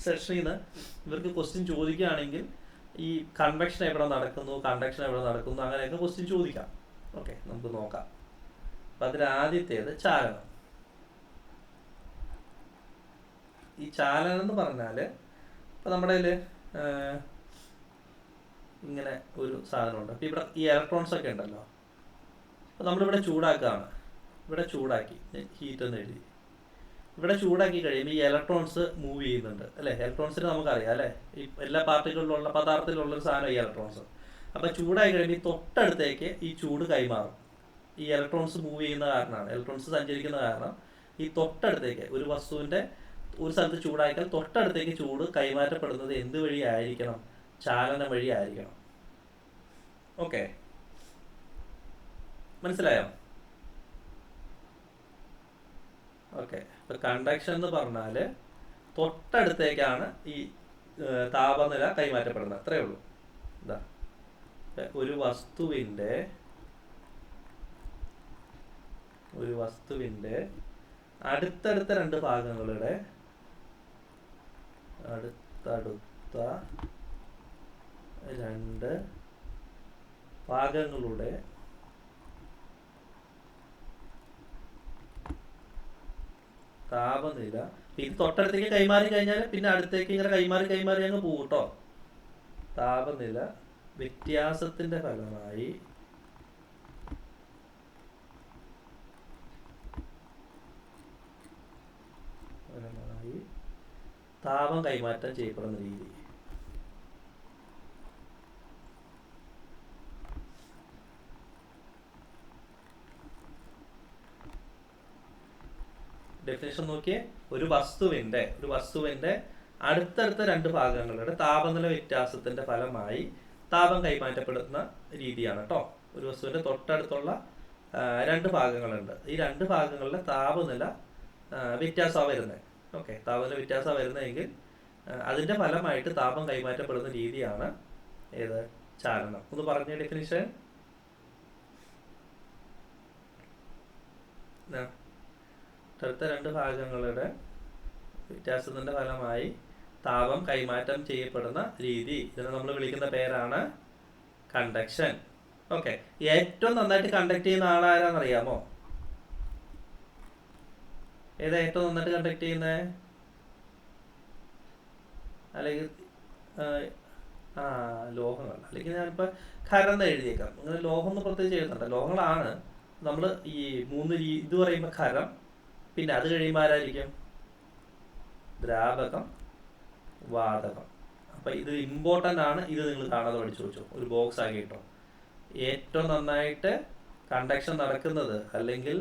സെഷനിൽ നിന്ന്. ഇവർക്ക് ക്വസ്റ്റ്യൻ ചോദിക്കുകയാണെങ്കിൽ ഈ കൺവെക്ഷൻ എവിടെ നടക്കുന്നു, കണ്ടക്ഷൻ എവിടെ നടക്കുന്നു, അങ്ങനെയൊക്കെ ക്വസ്റ്റ്യൻ ചോദിക്കാം. ഓക്കെ, നമുക്ക് നോക്കാം. അപ്പൊ അതിൽ ആദ്യത്തേത് ചാലനം. ഈ ചാലനം എന്ന് പറഞ്ഞാല് ഇപ്പൊ നമ്മുടെ ഇങ്ങനെ ഒരു സാധനമുണ്ട്. അപ്പൊ ഇവിടെ ഈ ഇലക്ട്രോൺസ് ഒക്കെ ഉണ്ടല്ലോ. അപ്പൊ നമ്മളിവിടെ ചൂടാക്കുകയാണ്. ഇവിടെ ചൂടാക്കി, ഹീറ്റ് എന്ന് എഴുതി. ഇവിടെ ചൂടാക്കി കഴിയുമ്പോൾ ഈ ഇലക്ട്രോൺസ് മൂവ് ചെയ്യുന്നുണ്ട് അല്ലേ? ഇലക്ട്രോൺസിന് നമുക്കറിയാം അല്ലേ? ഈ എല്ലാ പാർട്ടികളിലുള്ള പദാർത്ഥത്തിലുള്ള ഒരു സാധനം ഈ ഇലക്ട്രോൺസ്. അപ്പൊ ചൂടായി കഴിയുമ്പോൾ ഈ തൊട്ടടുത്തേക്ക് ഈ ചൂട് കൈമാറും. ഈ ഇലക്ട്രോൺസ് മൂവ് ചെയ്യുന്ന കാരണമാണ്, ഇലക്ട്രോൺസ് സഞ്ചരിക്കുന്ന കാരണം ഈ തൊട്ടടുത്തേക്ക് ഒരു വസ്തുവിന്റെ ഒരു സ്ഥലത്ത് ചൂടാക്കിയാൽ തൊട്ടടുത്തേക്ക് ചൂട് കൈമാറ്റപ്പെടുന്നത് എന്ത് വഴി ആയിരിക്കണം? ചാലനം വഴി ആയിരിക്കണം. ഓക്കെ, മനസ്സിലായോ? ഓക്കെ, ഇപ്പൊ കണ്ടക്ഷൻ എന്ന് പറഞ്ഞാല് തൊട്ടടുത്തേക്കാണ് ഈ താപനില കൈമാറ്റപ്പെടുന്നത്. അത്രേ ഉള്ളൂ. എന്താ, ഒരു വസ്തുവിന്റെ അടുത്തടുത്ത 2 ഭാഗങ്ങളുടെ താപനില ഇത് തൊട്ടടുത്തേക്ക് കൈമാറി കഴിഞ്ഞാൽ പിന്നെ അടുത്തേക്ക് ഇങ്ങനെ കൈമാറി അങ്ങ് പോകും കേട്ടോ. താപനില വ്യത്യാസത്തിന്റെ ഫലമായി താപം കൈമാറ്റം ചെയ്യപ്പെടുന്ന രീതി. ഡെഫിനേഷൻ നോക്കിയേ, ഒരു വസ്തുവിന്റെ അടുത്തടുത്ത രണ്ട് ഭാഗങ്ങളുടെ താപനില വ്യത്യാസത്തിന്റെ ഫലമായി താപം കൈമാറ്റപ്പെടുന്ന രീതിയാണ് കേട്ടോ. ഒരു വസ്തുവിന്റെ തൊട്ടടുത്തുള്ള രണ്ട് ഭാഗങ്ങളുണ്ട്. ഈ രണ്ട് ഭാഗങ്ങളിലെ താപനില വ്യത്യാസമാണ് വരുന്നത്. ഓക്കെ, താപനില വ്യത്യാസമാണ് വരുന്നതെങ്കിൽ അതിന്റെ ഫലമായിട്ട് താപം കൈമാറ്റപ്പെടുന്ന രീതിയാണ് ഏത്? ചാലനം. ഒന്ന് പറഞ്ഞ ഡെഫിനിഷൻ. അടുത്ത രണ്ട് ഭാഗങ്ങളുടെ വ്യത്യാസത്തിന്റെ ഫലമായി താപം കൈമാറ്റം ചെയ്യപ്പെടുന്ന രീതി, ഇതിനെ നമ്മൾ വിളിക്കുന്ന പേരാണ് കണ്ടക്ഷൻ. ഓക്കെ, ഏറ്റവും നന്നായിട്ട് കണ്ടക്ട് ചെയ്യുന്ന ആളാരാന്നറിയാമോ? ഏതാ ഏറ്റവും നന്നായിട്ട് കണ്ടക്ട് ചെയ്യുന്നത്? അല്ലെങ്കിൽ ലോഹങ്ങൾ. അല്ലെങ്കിൽ ഞാനിപ്പോൾ ഖരം എന്ന് എഴുതിയേക്കാം. അങ്ങനെ ലോഹം എന്ന് പ്രത്യേകിച്ച് എഴുതുന്നുണ്ട്. ലോഹങ്ങളാണ് നമ്മൾ ഈ മൂന്ന് ഇത് പറയുമ്പോൾ ഖരം, പിന്നെ അത് കഴിയുമ്പോൾ ആരായിരിക്കും? ദ്രാവകം, വാതകം. അപ്പം ഇത് ഇമ്പോർട്ടൻ്റ് ആണ്. ഇത് നിങ്ങൾ കാണാതെ പഠിച്ചു വെച്ചോ, ഒരു ബോക്സ് ആക്കി കേട്ടോ. ഏറ്റവും നന്നായിട്ട് കണ്ടക്ഷൻ നടക്കുന്നത് അല്ലെങ്കിൽ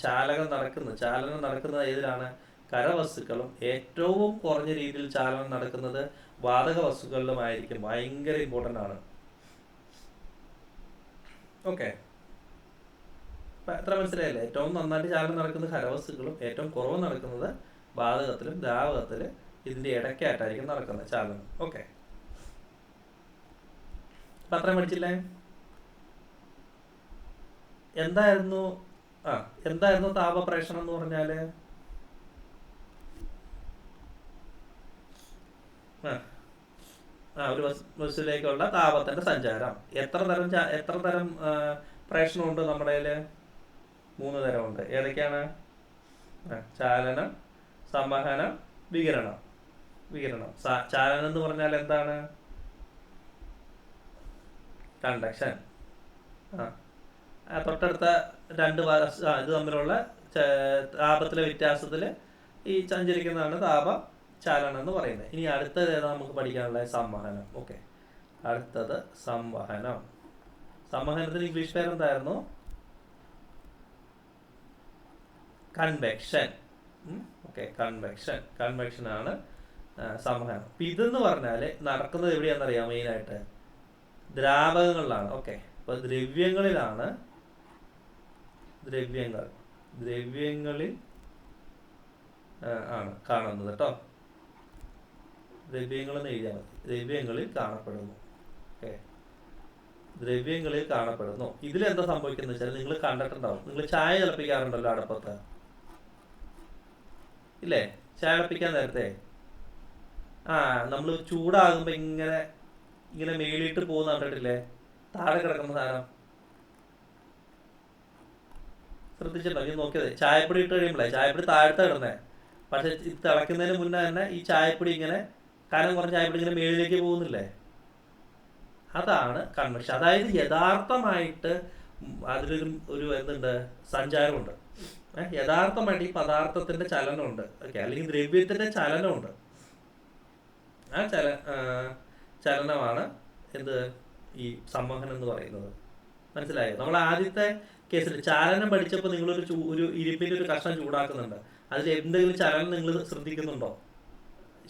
ചാലനം നടക്കുന്നത് ഏതിലാണ്? ഖരവസ്തുക്കളും. ഏറ്റവും കുറഞ്ഞ രീതിയിൽ ചാലനം നടക്കുന്നത് വാതക വസ്തുക്കളിലുമായിരിക്കും. ഭയങ്കര ഇമ്പോർട്ടൻ്റ് ആണ്. ഓക്കെ, എത്ര മനസ്സിലായില്ലേ? ഏറ്റവും നന്നായിട്ട് ചാലനം നടക്കുന്നത് ഖരവസ്തുക്കളും, ഏറ്റവും കുറവ് നടക്കുന്നത് വാതകത്തിലും ദ്രാവകത്തില്. ഇതിന്റെ ഇടയ്ക്കായിട്ടായിരിക്കും നടക്കുന്നത് ചാലനം. ഓക്കെ, അപ്പൊ അത്രയും പഠിച്ചില്ലേ? എന്തായിരുന്നു താപപ്രേഷണം എന്ന് പറഞ്ഞാല്? ഒരു വസ്തുവിലേക്കുള്ള താപത്തിന്റെ സഞ്ചാരം. എത്ര തരം പ്രേഷണമുണ്ട് നമ്മുടെ കയ്യില്? 3 തരമുണ്ട്. ഏതൊക്കെയാണ്? ചാലനം, സംവഹനം, വികിരണം. ചാലനം എന്ന് പറഞ്ഞാൽ എന്താണ്? കണ്ടക്ഷൻ. തൊട്ടടുത്ത രണ്ട് ഇത് തമ്മിലുള്ള താപത്തിലെ വ്യത്യാസത്തിൽ ഈ സഞ്ചരിക്കുന്നതാണ് താപ ചാലനം എന്ന് പറയുന്നത്. ഇനി അടുത്തത് ഏതാ നമുക്ക് പഠിക്കാനുള്ളത്? സംവഹനം. ഓക്കെ, അടുത്തത് സംവഹനം. സംവഹനത്തിന് ഇംഗ്ലീഷ് പേരെന്തായിരുന്നു? കൺവെക്ഷൻ. ഓക്കെ, കൺവെക്ഷൻ ആണ് സംവഹനം. അപ്പൊ ഇതെന്ന് പറഞ്ഞാല് നടക്കുന്നത് എവിടെയാണെന്നറിയാം? മെയിനായിട്ട് ദ്രാവകങ്ങളിലാണ്. ഓക്കെ, അപ്പൊ ദ്രവ്യങ്ങളിൽ ആണ് കാണുന്നത് കേട്ടോ. ദ്രവ്യങ്ങളെന്ന് എഴുതിയാൽ മതി. ദ്രവ്യങ്ങളിൽ കാണപ്പെടുന്നു. ഇതിലെന്താ സംഭവിക്കുന്നത് വെച്ചാൽ നിങ്ങൾ കണ്ടിട്ടുണ്ടാവും. നിങ്ങൾ ചായ തിളപ്പിക്കാറുണ്ടല്ലോ അടുപ്പത്ത്, ഇല്ലേ? ചായ തിളപ്പിക്കാൻ നേരത്തെ നമ്മൾ ചൂടാകുമ്പോ ഇങ്ങനെ മേളിട്ട് പോകുന്ന കണ്ടിട്ടില്ലേ? താഴെ കിടക്കുന്ന സാധനം ശ്രദ്ധിച്ചിട്ടുണ്ടോ? നീ നോക്കിയത് ചായപ്പൊടി ഇട്ട് കഴിയുമ്പോഴേ ചായപ്പൊടി താഴത്തെ കിടന്നേ. പക്ഷെ ഇത് തിളയ്ക്കുന്നതിന് മുന്നേ തന്നെ ഈ ചായപ്പൊടി ഇങ്ങനെ കനം കുറഞ്ഞ ചായപ്പൊടി ഇങ്ങനെ മേളിലേക്ക് പോകുന്നില്ലേ? അതാണ് കൺവെക്ഷൻ. അതായത് യഥാർത്ഥമായിട്ട് അതിലൊരു എന്തുണ്ട്? സഞ്ചാരമുണ്ട്. യഥാർത്ഥമായിട്ട് ഈ പദാർത്ഥത്തിന്റെ ചലനമുണ്ട്. ഓക്കെ, അല്ലെങ്കിൽ ദ്രവ്യത്തിന്റെ ചലനമുണ്ട്. ആ ചലനമാണ് എന്ത്? ഈ സംവഹനം എന്ന് പറയുന്നത്. മനസ്സിലായോ? നമ്മൾ ആദ്യത്തെ കേസിൽ ചാലനം പഠിച്ചപ്പോൾ ഒരു ഇരുമ്പിന്റെ ഒരു കഷ്ണം ചൂടാക്കുന്നുണ്ട്. അതിൽ എന്തെങ്കിലും ചലനം നിങ്ങൾ ശ്രദ്ധിക്കുന്നുണ്ടോ?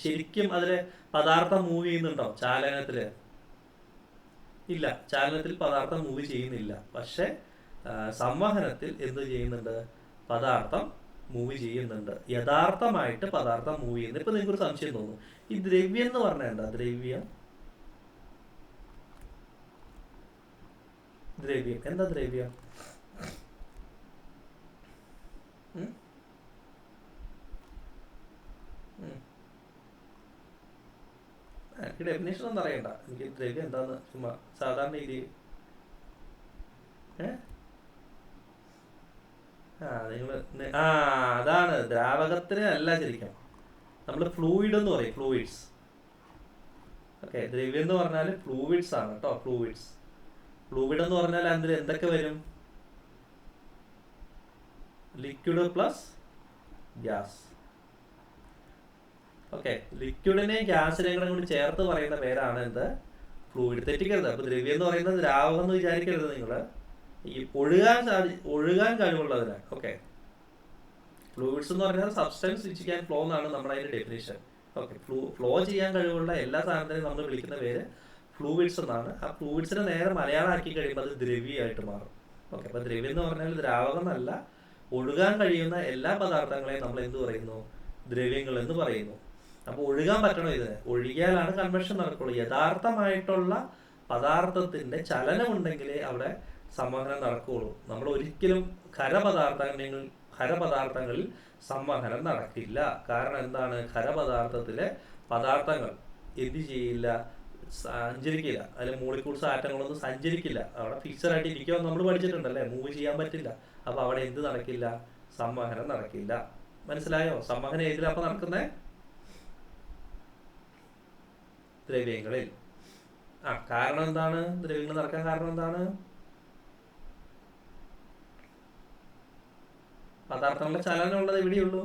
ശരിക്കും അതിലെ പദാർത്ഥം മൂവ് ചെയ്യുന്നുണ്ടോ ചാലനത്തില്? ഇല്ല, ചാലനത്തിൽ പദാർത്ഥം മൂവ് ചെയ്യുന്നില്ല. പക്ഷെ സംവഹനത്തിൽ എന്ത് ചെയ്യുന്നുണ്ട്? പദാർത്ഥം മൂവ് ചെയ്യുന്നുണ്ട്. യഥാർത്ഥമായിട്ട് പദാർത്ഥം മൂവ് ചെയ്യുന്നത്. ഇപ്പൊ നിങ്ങൾക്കൊരു സംശയം തോന്നും, ഈ ദ്രവ്യം എന്ന് പറഞ്ഞാൽ എന്താ? ദ്രവ്യം എന്താ? ദ്രവ്യം എനിക്ക് ഡെഫിനേഷൻ ഒന്നും അറിയണ്ട. എനിക്ക് ദ്രവ്യം എന്താന്ന് ചുമ്മാ സാധാരണ രീതിയിൽ അതാണ് ദ്രാവകത്തിന് അല്ല ശരിക്കും. നമ്മൾ ഫ്ലൂയിഡ് എന്ന് പറയും. ഓക്കെ, ദ്രവ്യം എന്ന് പറഞ്ഞാൽ ഫ്ലൂയിഡ്സ് ആണ് കേട്ടോ. ഫ്ലൂയിഡ് എന്ന് പറഞ്ഞാൽ അതിൽ എന്തൊക്കെ വരും? Liquid plus gas. ഓക്കെ, ലിക്വിഡിനെയും ഗ്യാസിനെയും കൂടി ചേർത്ത് പറയുന്ന പേരാണ് എന്ത്? ഫ്ലൂയിഡ്. തെറ്റിക്കരുത്. അപ്പൊ ദ്രവ്യം എന്ന് പറയുന്നത് ദ്രാവകം എന്ന് വിചാരിക്കരുത് നിങ്ങൾ. ഈ ഒഴുകാൻ കഴിവുള്ളതിന്. ഓക്കെ, ഫ്ലൂയിഡ്സ് എന്ന് പറഞ്ഞാൽ സബ്സ്റ്റൻസ് വിച്ച് ക്യാൻ ഫ്ലോ എന്നാണ് നമ്മുടെ അതിന്റെ ഡെഫിനിഷൻ. ഓക്കെ, ഫ്ലോ ചെയ്യാൻ കഴിവുള്ള എല്ലാ സാധനത്തിനെയും നമ്മൾ വിളിക്കുന്ന പേര് ഫ്ലൂയിഡ്സ് എന്നാണ്. ആ ഫ്ലൂയിഡ്സിനെ നേരെ മലയാളമാക്കി കഴിയുമ്പോൾ അത് ദ്രവ്യമായിട്ട് മാറും. ഓക്കെ, അപ്പൊ ദ്രവ്യം എന്ന് പറഞ്ഞാൽ ദ്രാവകം എന്നല്ല, ഒഴുകാൻ കഴിയുന്ന എല്ലാ പദാർത്ഥങ്ങളെയും നമ്മൾ എന്ത് പറയുന്നു? ദ്രവ്യങ്ങൾ എന്ന് പറയുന്നു. അപ്പോൾ ഒഴുകാൻ പറ്റണം. ഇതിന് ഒഴുകിയാലാണ് കൺവെൻഷൻ നടക്കുള്ളൂ. യഥാർത്ഥമായിട്ടുള്ള പദാർത്ഥത്തിന്റെ ചലനം ഉണ്ടെങ്കിലേ അവിടെ സംവഹനം നടക്കുകയുള്ളൂ. നമ്മൾ ഒരിക്കലും ഖരപദാർത്ഥങ്ങളിൽ സംവഹനം നടക്കില്ല. കാരണം എന്താണ്? ഖരപദാർത്ഥത്തിലെ പദാർത്ഥങ്ങൾ എന്ത് ചെയ്യില്ല? സഞ്ചരിക്കില്ല. അതിൽ മോളിക്യൂൾസ് ആറ്റങ്ങളൊന്നും സഞ്ചരിക്കില്ല. അവിടെ ഫിക്സഡ് ആയിട്ട് ഇരിക്കുമെന്ന് നമ്മൾ പഠിച്ചിട്ടുണ്ടല്ലേ. മൂവ് ചെയ്യാൻ പറ്റില്ല. അപ്പൊ അവിടെ എന്ത് നടക്കില്ല? സംവഹനം നടക്കില്ല. മനസ്സിലായോ? സംവഹനം ഏതിലപ്പോ നടക്കുന്നേ? ദ്രവ്യങ്ങളിൽ. കാരണം എന്താണ് ദ്രവ്യങ്ങൾ നടക്കാൻ കാരണം എന്താണ്? പദാർത്ഥങ്ങളുടെ ചലനം ഉള്ളത് എവിടെയുള്ളൂ?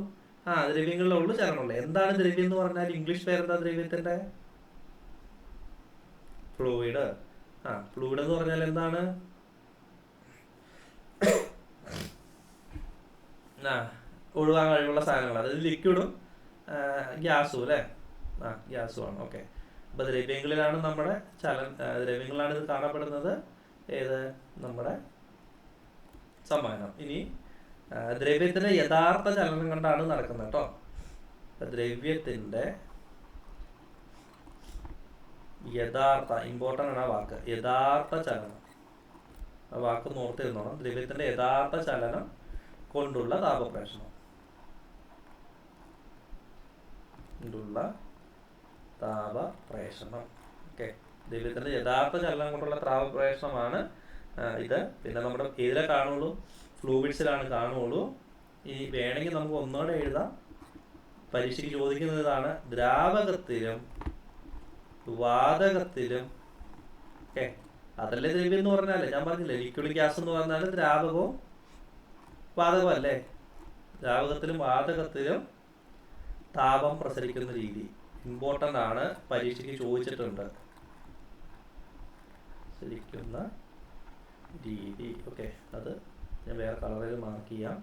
ദ്രവ്യങ്ങളിലുള്ളൂ ചലനമുള്ളത്. എന്താണ് ദ്രവ്യം എന്ന് പറഞ്ഞാൽ? ഇംഗ്ലീഷ് പേരെന്താ ദ്രവ്യത്തിന്റെ? ഫ്ലൂയിഡ്. ഫ്ലൂയിഡ് എന്ന് പറഞ്ഞാൽ എന്താണ്? ഒഴുകാൻ കഴിവുള്ള സാധനങ്ങൾ. അതായത് ലിക്വിഡും ഗ്യാസും അല്ലേ? ഗ്യാസുമാണ്. ഓക്കെ, അപ്പൊ ദ്രവ്യങ്ങളിലാണ് നമ്മുടെ ദ്രവ്യങ്ങളിലാണ് ഇത് കാണപ്പെടുന്നത്. ഏത്? നമ്മുടെ സംവഹനം. ഇനി ദ്രവ്യത്തിന്റെ യഥാർത്ഥ ചലനം കൊണ്ടാണ് നടക്കുന്നത് കേട്ടോ. ദ്രവ്യത്തിന്റെ യഥാർത്ഥ, ഇമ്പോർട്ടൻ്റ് ആണ് ആ വാക്ക്, യഥാർത്ഥ ചലനം. ആ വാക്ക് ഓർത്തിരുന്നോണം. ദ്രവ്യത്തിന്റെ യഥാർത്ഥ ചലനം കൊണ്ടുള്ള താപപ്രേഷണം. ഓക്കെ, ദ്രവ്യത്തിന്റെ യഥാർത്ഥ ചലനം കൊണ്ടുള്ള താപപ്രേഷണമാണ് ഇത്. പിന്നെ നമ്മുടെ ഏതിലെ കാണുള്ളൂ? ഫ്ലൂയിഡ്സിലാണ് കാണുള്ളൂ. ഈ വേണമെങ്കിൽ നമുക്ക് ഒന്നുകൂടെ എഴുതാം. പരീക്ഷയ്ക്ക് ചോദിക്കുന്നത് ഇതാണ്: ദ്രാവകത്തിലും വാതകത്തിലും. ഓക്കെ, അതല്ലേ ദ്രവ്യം എന്ന് പറഞ്ഞാലേ. ഞാൻ പറഞ്ഞില്ലേ, ലിക്വിഡ് ഗ്യാസ് എന്ന് പറഞ്ഞാൽ ദ്രാവകവും വാതകവും അല്ലേ? ദ്രാവകത്തിലും വാതകത്തിലും താപം പ്രസരിക്കുന്ന രീതി ഇമ്പോർട്ടൻ്റ് ആണ്. പരീക്ഷയ്ക്ക് ചോദിച്ചിട്ടുണ്ട്. പ്രസരിക്കുന്ന രീതി. ഓക്കെ, അത് ഞാൻ വേറെ കളറിൽ മാർക്ക് ചെയ്യാം.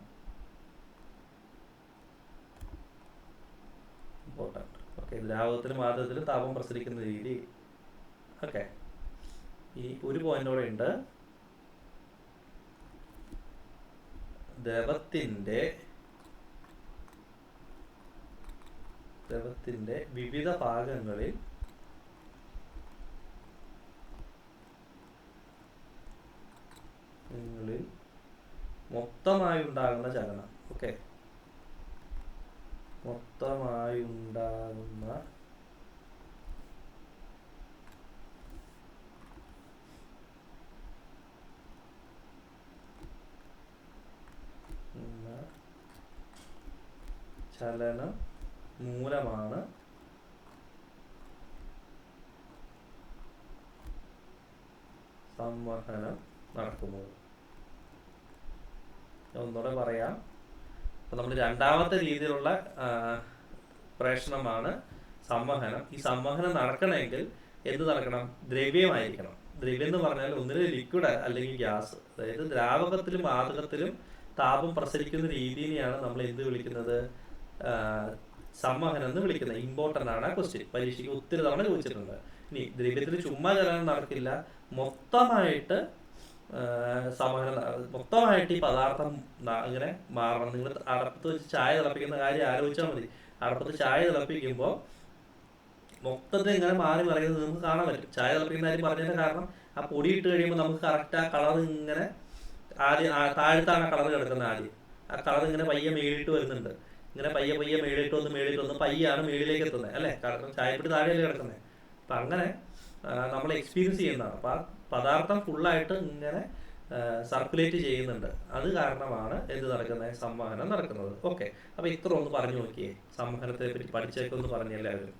ഇമ്പോർട്ടൻ്റ്. ഓക്കെ, ദ്രാവകത്തിലും വാതകത്തിലും താപം പ്രസരിക്കുന്ന രീതി. ഓക്കെ, ഇനി ഒരു പോയിന്റ് കൂടെ ഉണ്ട്. ദ്രവത്തിന്റെ വിവിധ ഭാഗങ്ങളിൽ മൊത്തമായുണ്ടാകുന്ന ചലനം. ഓക്കെ, മൊത്തമായുണ്ടാകുന്ന ചലനം മൂലമാണ് സംവഹനം നടക്കുന്നത്. ഒന്നുകൂടെ പറയാം. അപ്പൊ നമ്മൾ രണ്ടാമത്തെ രീതിയിലുള്ള പ്രേഷണമാണ് സംവഹനം. ഈ സംവഹനം നടക്കണമെങ്കിൽ എന്ത് നടക്കണം? ദ്രവ്യമായിരിക്കണം. ദ്രവ്യം എന്ന് പറഞ്ഞാൽ ഒന്നിലും ലിക്വിഡ് അല്ലെങ്കിൽ ഗ്യാസ്. അതായത് ദ്രാവകത്തിലും വാതകത്തിലും താപം പ്രസരിക്കുന്ന രീതിയെയാണ് നമ്മൾ എന്ത് വിളിക്കുന്നത്? സംവഹനം എന്ന് വിളിക്കുന്നത്. ഇമ്പോർട്ടൻ്റ് ആണ് ആ ക്വസ്റ്റ്യൻ. പരീക്ഷയ്ക്ക് ഒത്തിരി തവണ ചോദിച്ചിട്ടുണ്ട്. ഇനി ദ്രവ്യത്തിൽ ചുമ്മാ ചലനം നടക്കില്ല, മൊത്തമായിട്ട് മൊത്തമായിട്ട് ഈ പദാർത്ഥം ഇങ്ങനെ മാറണം. നിങ്ങൾ അടപ്പത്ത് വെച്ച് ചായ തിളപ്പിക്കുന്ന കാര്യം ആലോചിച്ചാൽ മതി. അടപ്പത്ത് ചായ തിളപ്പിക്കുമ്പോൾ മൊത്തത്തിൽ ഇങ്ങനെ മാറി മറിയുന്നത് നമുക്ക് കാണാൻ പറ്റും. ചായ തിളപ്പിക്കുന്ന കാര്യം പറഞ്ഞതിന്റെ കാരണം ആ പൊടി ഇട്ട് കഴിയുമ്പോൾ നമുക്ക് കറക്റ്റ് ആ കളർ ഇങ്ങനെ ആദ്യം താഴത്താണ് ആ കളർ കിടക്കുന്നത്. ആദ്യം ആ കളർ ഇങ്ങനെ പയ്യെ മേളിട്ട് വരുന്നുണ്ട്. ഇങ്ങനെ പയ്യെ മേളിട്ട് വന്ന് പയ്യാണ് മേളിലേക്ക് എത്തുന്നത് അല്ലേ? കാരണം ചായപ്പൊടി താഴെയല്ലേ കിടക്കുന്നത്. അപ്പം അങ്ങനെ നമ്മൾ എക്സ്പീരിയൻസ് ചെയ്യുന്നതാണ്. അപ്പം ആ പദാർത്ഥം ഫുള്ളായിട്ട് ഇങ്ങനെ സർക്കുലേറ്റ് ചെയ്യുന്നുണ്ട്. അത് കാരണമാണ് എന്ത് നടക്കുന്നത്? സംവഹനം നടക്കുന്നത്. ഓക്കെ, അപ്പം ഇത്ര ഒന്ന് പറഞ്ഞു നോക്കിയേ. സംവഹനത്തെ പറ്റി പഠിച്ചേക്കൊന്ന് പറഞ്ഞ എല്ലാവരും.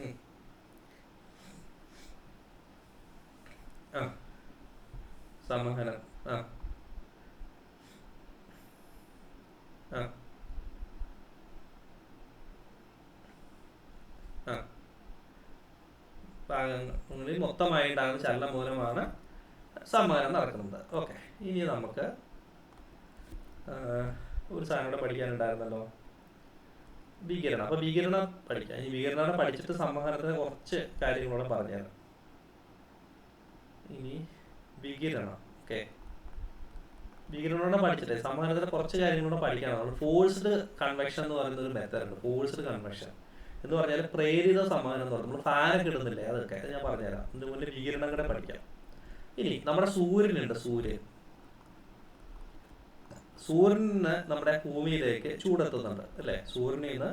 ഉം. ആ സംവഹനം. ആ ആ ആ ഭാഗങ്ങളിൽ മൊത്തമായിട്ടാണ് ചലനം മൂലമാണ് സംവഹനം നടക്കുന്നത്. ഓക്കെ, ഇനി നമുക്ക് ഒരു സാധനം കൂടെ പഠിക്കാനുണ്ടായിരുന്നല്ലോ, വികിരണം. അപ്പൊ വികിരണം പഠിക്കാം. ഈ വികിരണം പഠിച്ചിട്ട് സംവഹനത്തിന് കുറച്ച് കാര്യങ്ങളൂടെ പറഞ്ഞുതരാം. ഇനി വികിരണം. ഓക്കെ, വികിരണോടെ പഠിച്ചിട്ട് സംവഹനത്തിലെ കുറച്ച് കാര്യങ്ങളൂടെ പഠിക്കാനാണ്. ഫോഴ്സ്ഡ് കൺവെക്ഷൻ എന്ന് പറയുന്ന ഒരു മെത്തേഡ് ഉണ്ട്. ഫോഴ്സ്ഡ് കൺവെക്ഷൻ എന്ന് പറഞ്ഞാൽ പ്രേരിത സംവഹനം എന്ന് പറഞ്ഞാൽ നമ്മൾ ഫാനൊക്കെ ഇടുന്നില്ലേ, അതൊക്കെ ഞാൻ പറഞ്ഞുതരാം. ഇതിന് മുന്നേ വികിരണം കൂടെ പഠിക്കാം. ഇനി നമ്മുടെ സൂര്യനുണ്ട്. സൂര്യന് നമ്മുടെ ഭൂമിയിലേക്ക് ചൂടെത്തുന്നുണ്ട് അല്ലേ? സൂര്യനിൽ നിന്ന്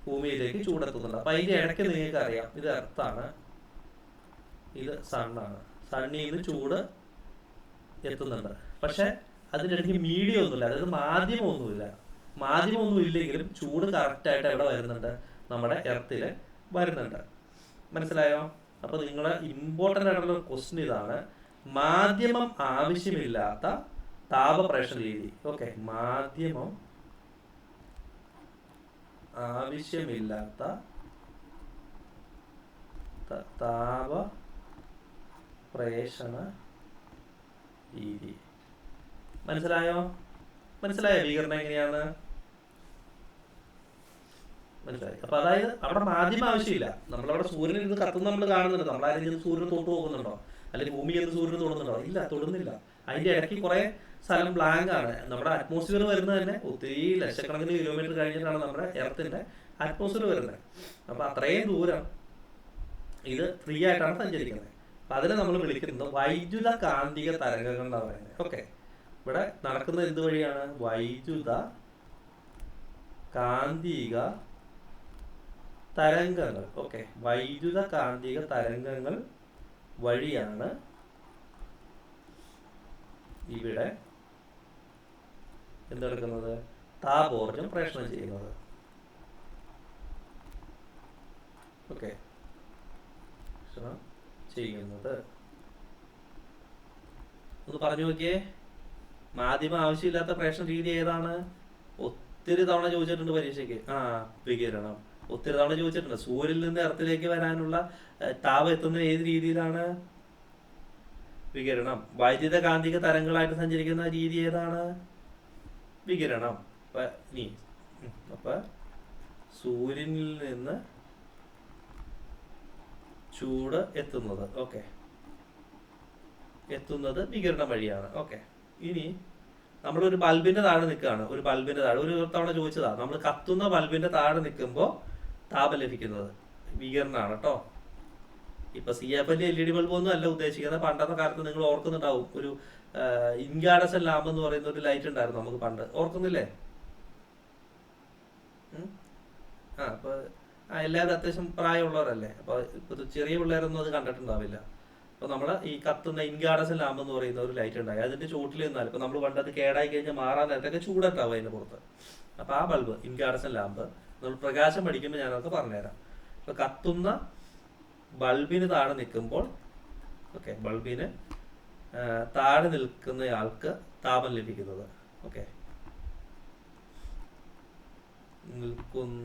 ഭൂമിയിലേക്ക് ചൂടെത്തുന്നുണ്ട്. അപ്പൊ അതിന്റെ ഇടയ്ക്ക് നിങ്ങൾക്ക് അറിയാം, ഇത് എർത്താണ്, ഇത് സണ്ണാണ്. സണ്ണിൽ നിന്ന് ചൂട് എത്തുന്നുണ്ട്. പക്ഷെ അതിൻ്റെ ഇടയ്ക്ക് മീഡിയം ഒന്നുമില്ല, അതായത് മാധ്യമമൊന്നും ഇല്ലെങ്കിലും ചൂട് കറക്റ്റായിട്ട് എവിടെ വരുന്നുണ്ട്? നമ്മുടെ എർത്തില് വരുന്നുണ്ട്. മനസ്സിലായോ? അപ്പൊ നിങ്ങളെ ഇമ്പോർട്ടൻ്റ് ആയിട്ടുള്ള ക്വസ്റ്റ്യൻ ഇതാണ്, മാധ്യമം ആവശ്യമില്ലാത്ത താപപ്രേഷണ രീതി. ഓക്കെ, മാധ്യമം ആവശ്യമില്ലാത്ത താപപ്രേഷണ രീതി. മനസ്സിലായോ വികിരണം എങ്ങനെയാണ്? മനസ്സിലായി. അപ്പൊ അതായത് അവിടെ മാധ്യമം ആവശ്യമില്ല. നമ്മളവിടെ സൂര്യൻ ഇത് കത്തുന്ന നമ്മൾ കാണുന്നുണ്ട്. നമ്മളാരെങ്കിലും സൂര്യൻ തൊട്ട് പോകുന്നുണ്ടോ? അല്ലെങ്കിൽ ഭൂമി എന്ന് സൂര്യൻ തൊടുന്നുണ്ടോ? ഇല്ല, തൊടുന്നില്ല. അതിന്റെ ഇടയ്ക്ക് കുറെ സ്ഥലം ബ്ലാങ്ക് ആണ്. നമ്മുടെ അറ്റ്മോസ്ഫിയർ വരുന്നത് തന്നെ ഒത്തിരി ലക്ഷക്കണക്കിന് കിലോമീറ്റർ കഴിഞ്ഞിട്ടാണ് നമ്മുടെ എർത്തിന്റെ അറ്റ്മോസ്ഫിയർ വരുന്നത്. അപ്പൊ അത്രയും ദൂരം ഇത് ഫ്രീ ആയിട്ടാണ് സഞ്ചരിക്കുന്നത്. അപ്പൊ അതിനെ നമ്മൾ വിളിക്കുന്നത് വൈദ്യുത കാന്തിക തരംഗങ്ങൾ എന്നാണ് പറയുന്നത്. ഓക്കെ, ഇവിടെ നടക്കുന്നത് എന്ത് വഴിയാണ്? വൈദ്യുത കാന്തിക തരംഗങ്ങൾ. ഓക്കെ, വൈദ്യുത കാന്തിക തരംഗങ്ങൾ വഴിയാണ് ഇവിടെ എന്തെടുക്കുന്നത്? താപോർജം പ്രേഷണം ചെയ്യുന്നത്. ഓക്കെ, ചെയ്യുന്നത് ഒന്ന് പറഞ്ഞു നോക്കിയേ. മാധ്യമം ആവശ്യമില്ലാത്ത പ്രേഷണ രീതി ഏതാണ്? ഒത്തിരി തവണ ചോദിച്ചിട്ടുണ്ട് പരീക്ഷയ്ക്ക്. വികിരണം ഒത്തിരി തവണ ചോദിച്ചിട്ടുണ്ട്. സൂര്യനിൽ നിന്ന് എർത്തിലേക്ക് വരാനുള്ള താപം എത്തുന്ന ഏത് രീതിയിലാണ്? വികിരണം. വൈദ്യുത കാന്തിക തരംഗങ്ങളായിട്ട് സഞ്ചരിക്കുന്ന രീതി ഏതാണ്? വികിരണം. അപ്പൊ സൂര്യനിൽ നിന്ന് ചൂട് എത്തുന്നത്. ഓക്കെ, എത്തുന്നത് വികിരണം വഴിയാണ്. ഓക്കെ, ഇനി നമ്മളൊരു ബൾബിന്റെ താഴെ നിൽക്കുകയാണ്. ഒരു തവണ ചോദിച്ചതാ, നമ്മൾ കത്തുന്ന ബൾബിന്റെ താഴെ നിൽക്കുമ്പോൾ താപം ലഭിക്കുന്നത് വികിരണമാണ് കേട്ടോ. ഇപ്പൊ CFL LED ബൾബൊന്നും അല്ല ഉദ്ദേശിക്കുന്നത്. പണ്ടത്തെ കാലത്ത് നിങ്ങൾ ഓർക്കുന്നുണ്ടാവും, ഒരു ഇൻകാഡസൻ ലാമ്പ് എന്ന് പറയുന്ന ഒരു ലൈറ്റ് ഉണ്ടായിരുന്നു നമുക്ക് പണ്ട്, ഓർക്കുന്നില്ലേ? അപ്പൊ എല്ലാവരും അത്യാവശ്യം പ്രായമുള്ളവരല്ലേ. അപ്പൊ ഇപ്പൊ ചെറിയ പിള്ളേരൊന്നും അത് കണ്ടിട്ടുണ്ടാവില്ല. അപ്പൊ നമ്മള് ഈ കത്തുന്ന ഇൻകാഡസൻ ലാമ്പ് എന്ന് പറയുന്ന ഒരു ലൈറ്റ് ഉണ്ടായി. അതിന്റെ ചൂട്ടിൽ നിന്നാൽ ഇപ്പൊ നമ്മൾ പണ്ട് അത് കേടായി കഴിഞ്ഞാൽ മാറാൻ നേരത്തൊക്കെ ചൂടുണ്ടാവും അതിന്റെ പുറത്ത്. അപ്പൊ ആ ബൾബ് ഇൻകാഡസൻ ലാമ്പ് നമ്മൾ പ്രകാശം പഠിക്കുമ്പോൾ ഞാനതൊക്കെ പറഞ്ഞുതരാം. അപ്പൊ കത്തുന്ന ബൾബിന് താഴെ നിൽക്കുമ്പോൾ, ഓക്കെ, ബൾബിന് താഴെ നിൽക്കുന്നയാൾക്ക് താപം ലഭിക്കുന്നത്. ഓക്കെ, നിൽക്കുന്നയാൾക്ക്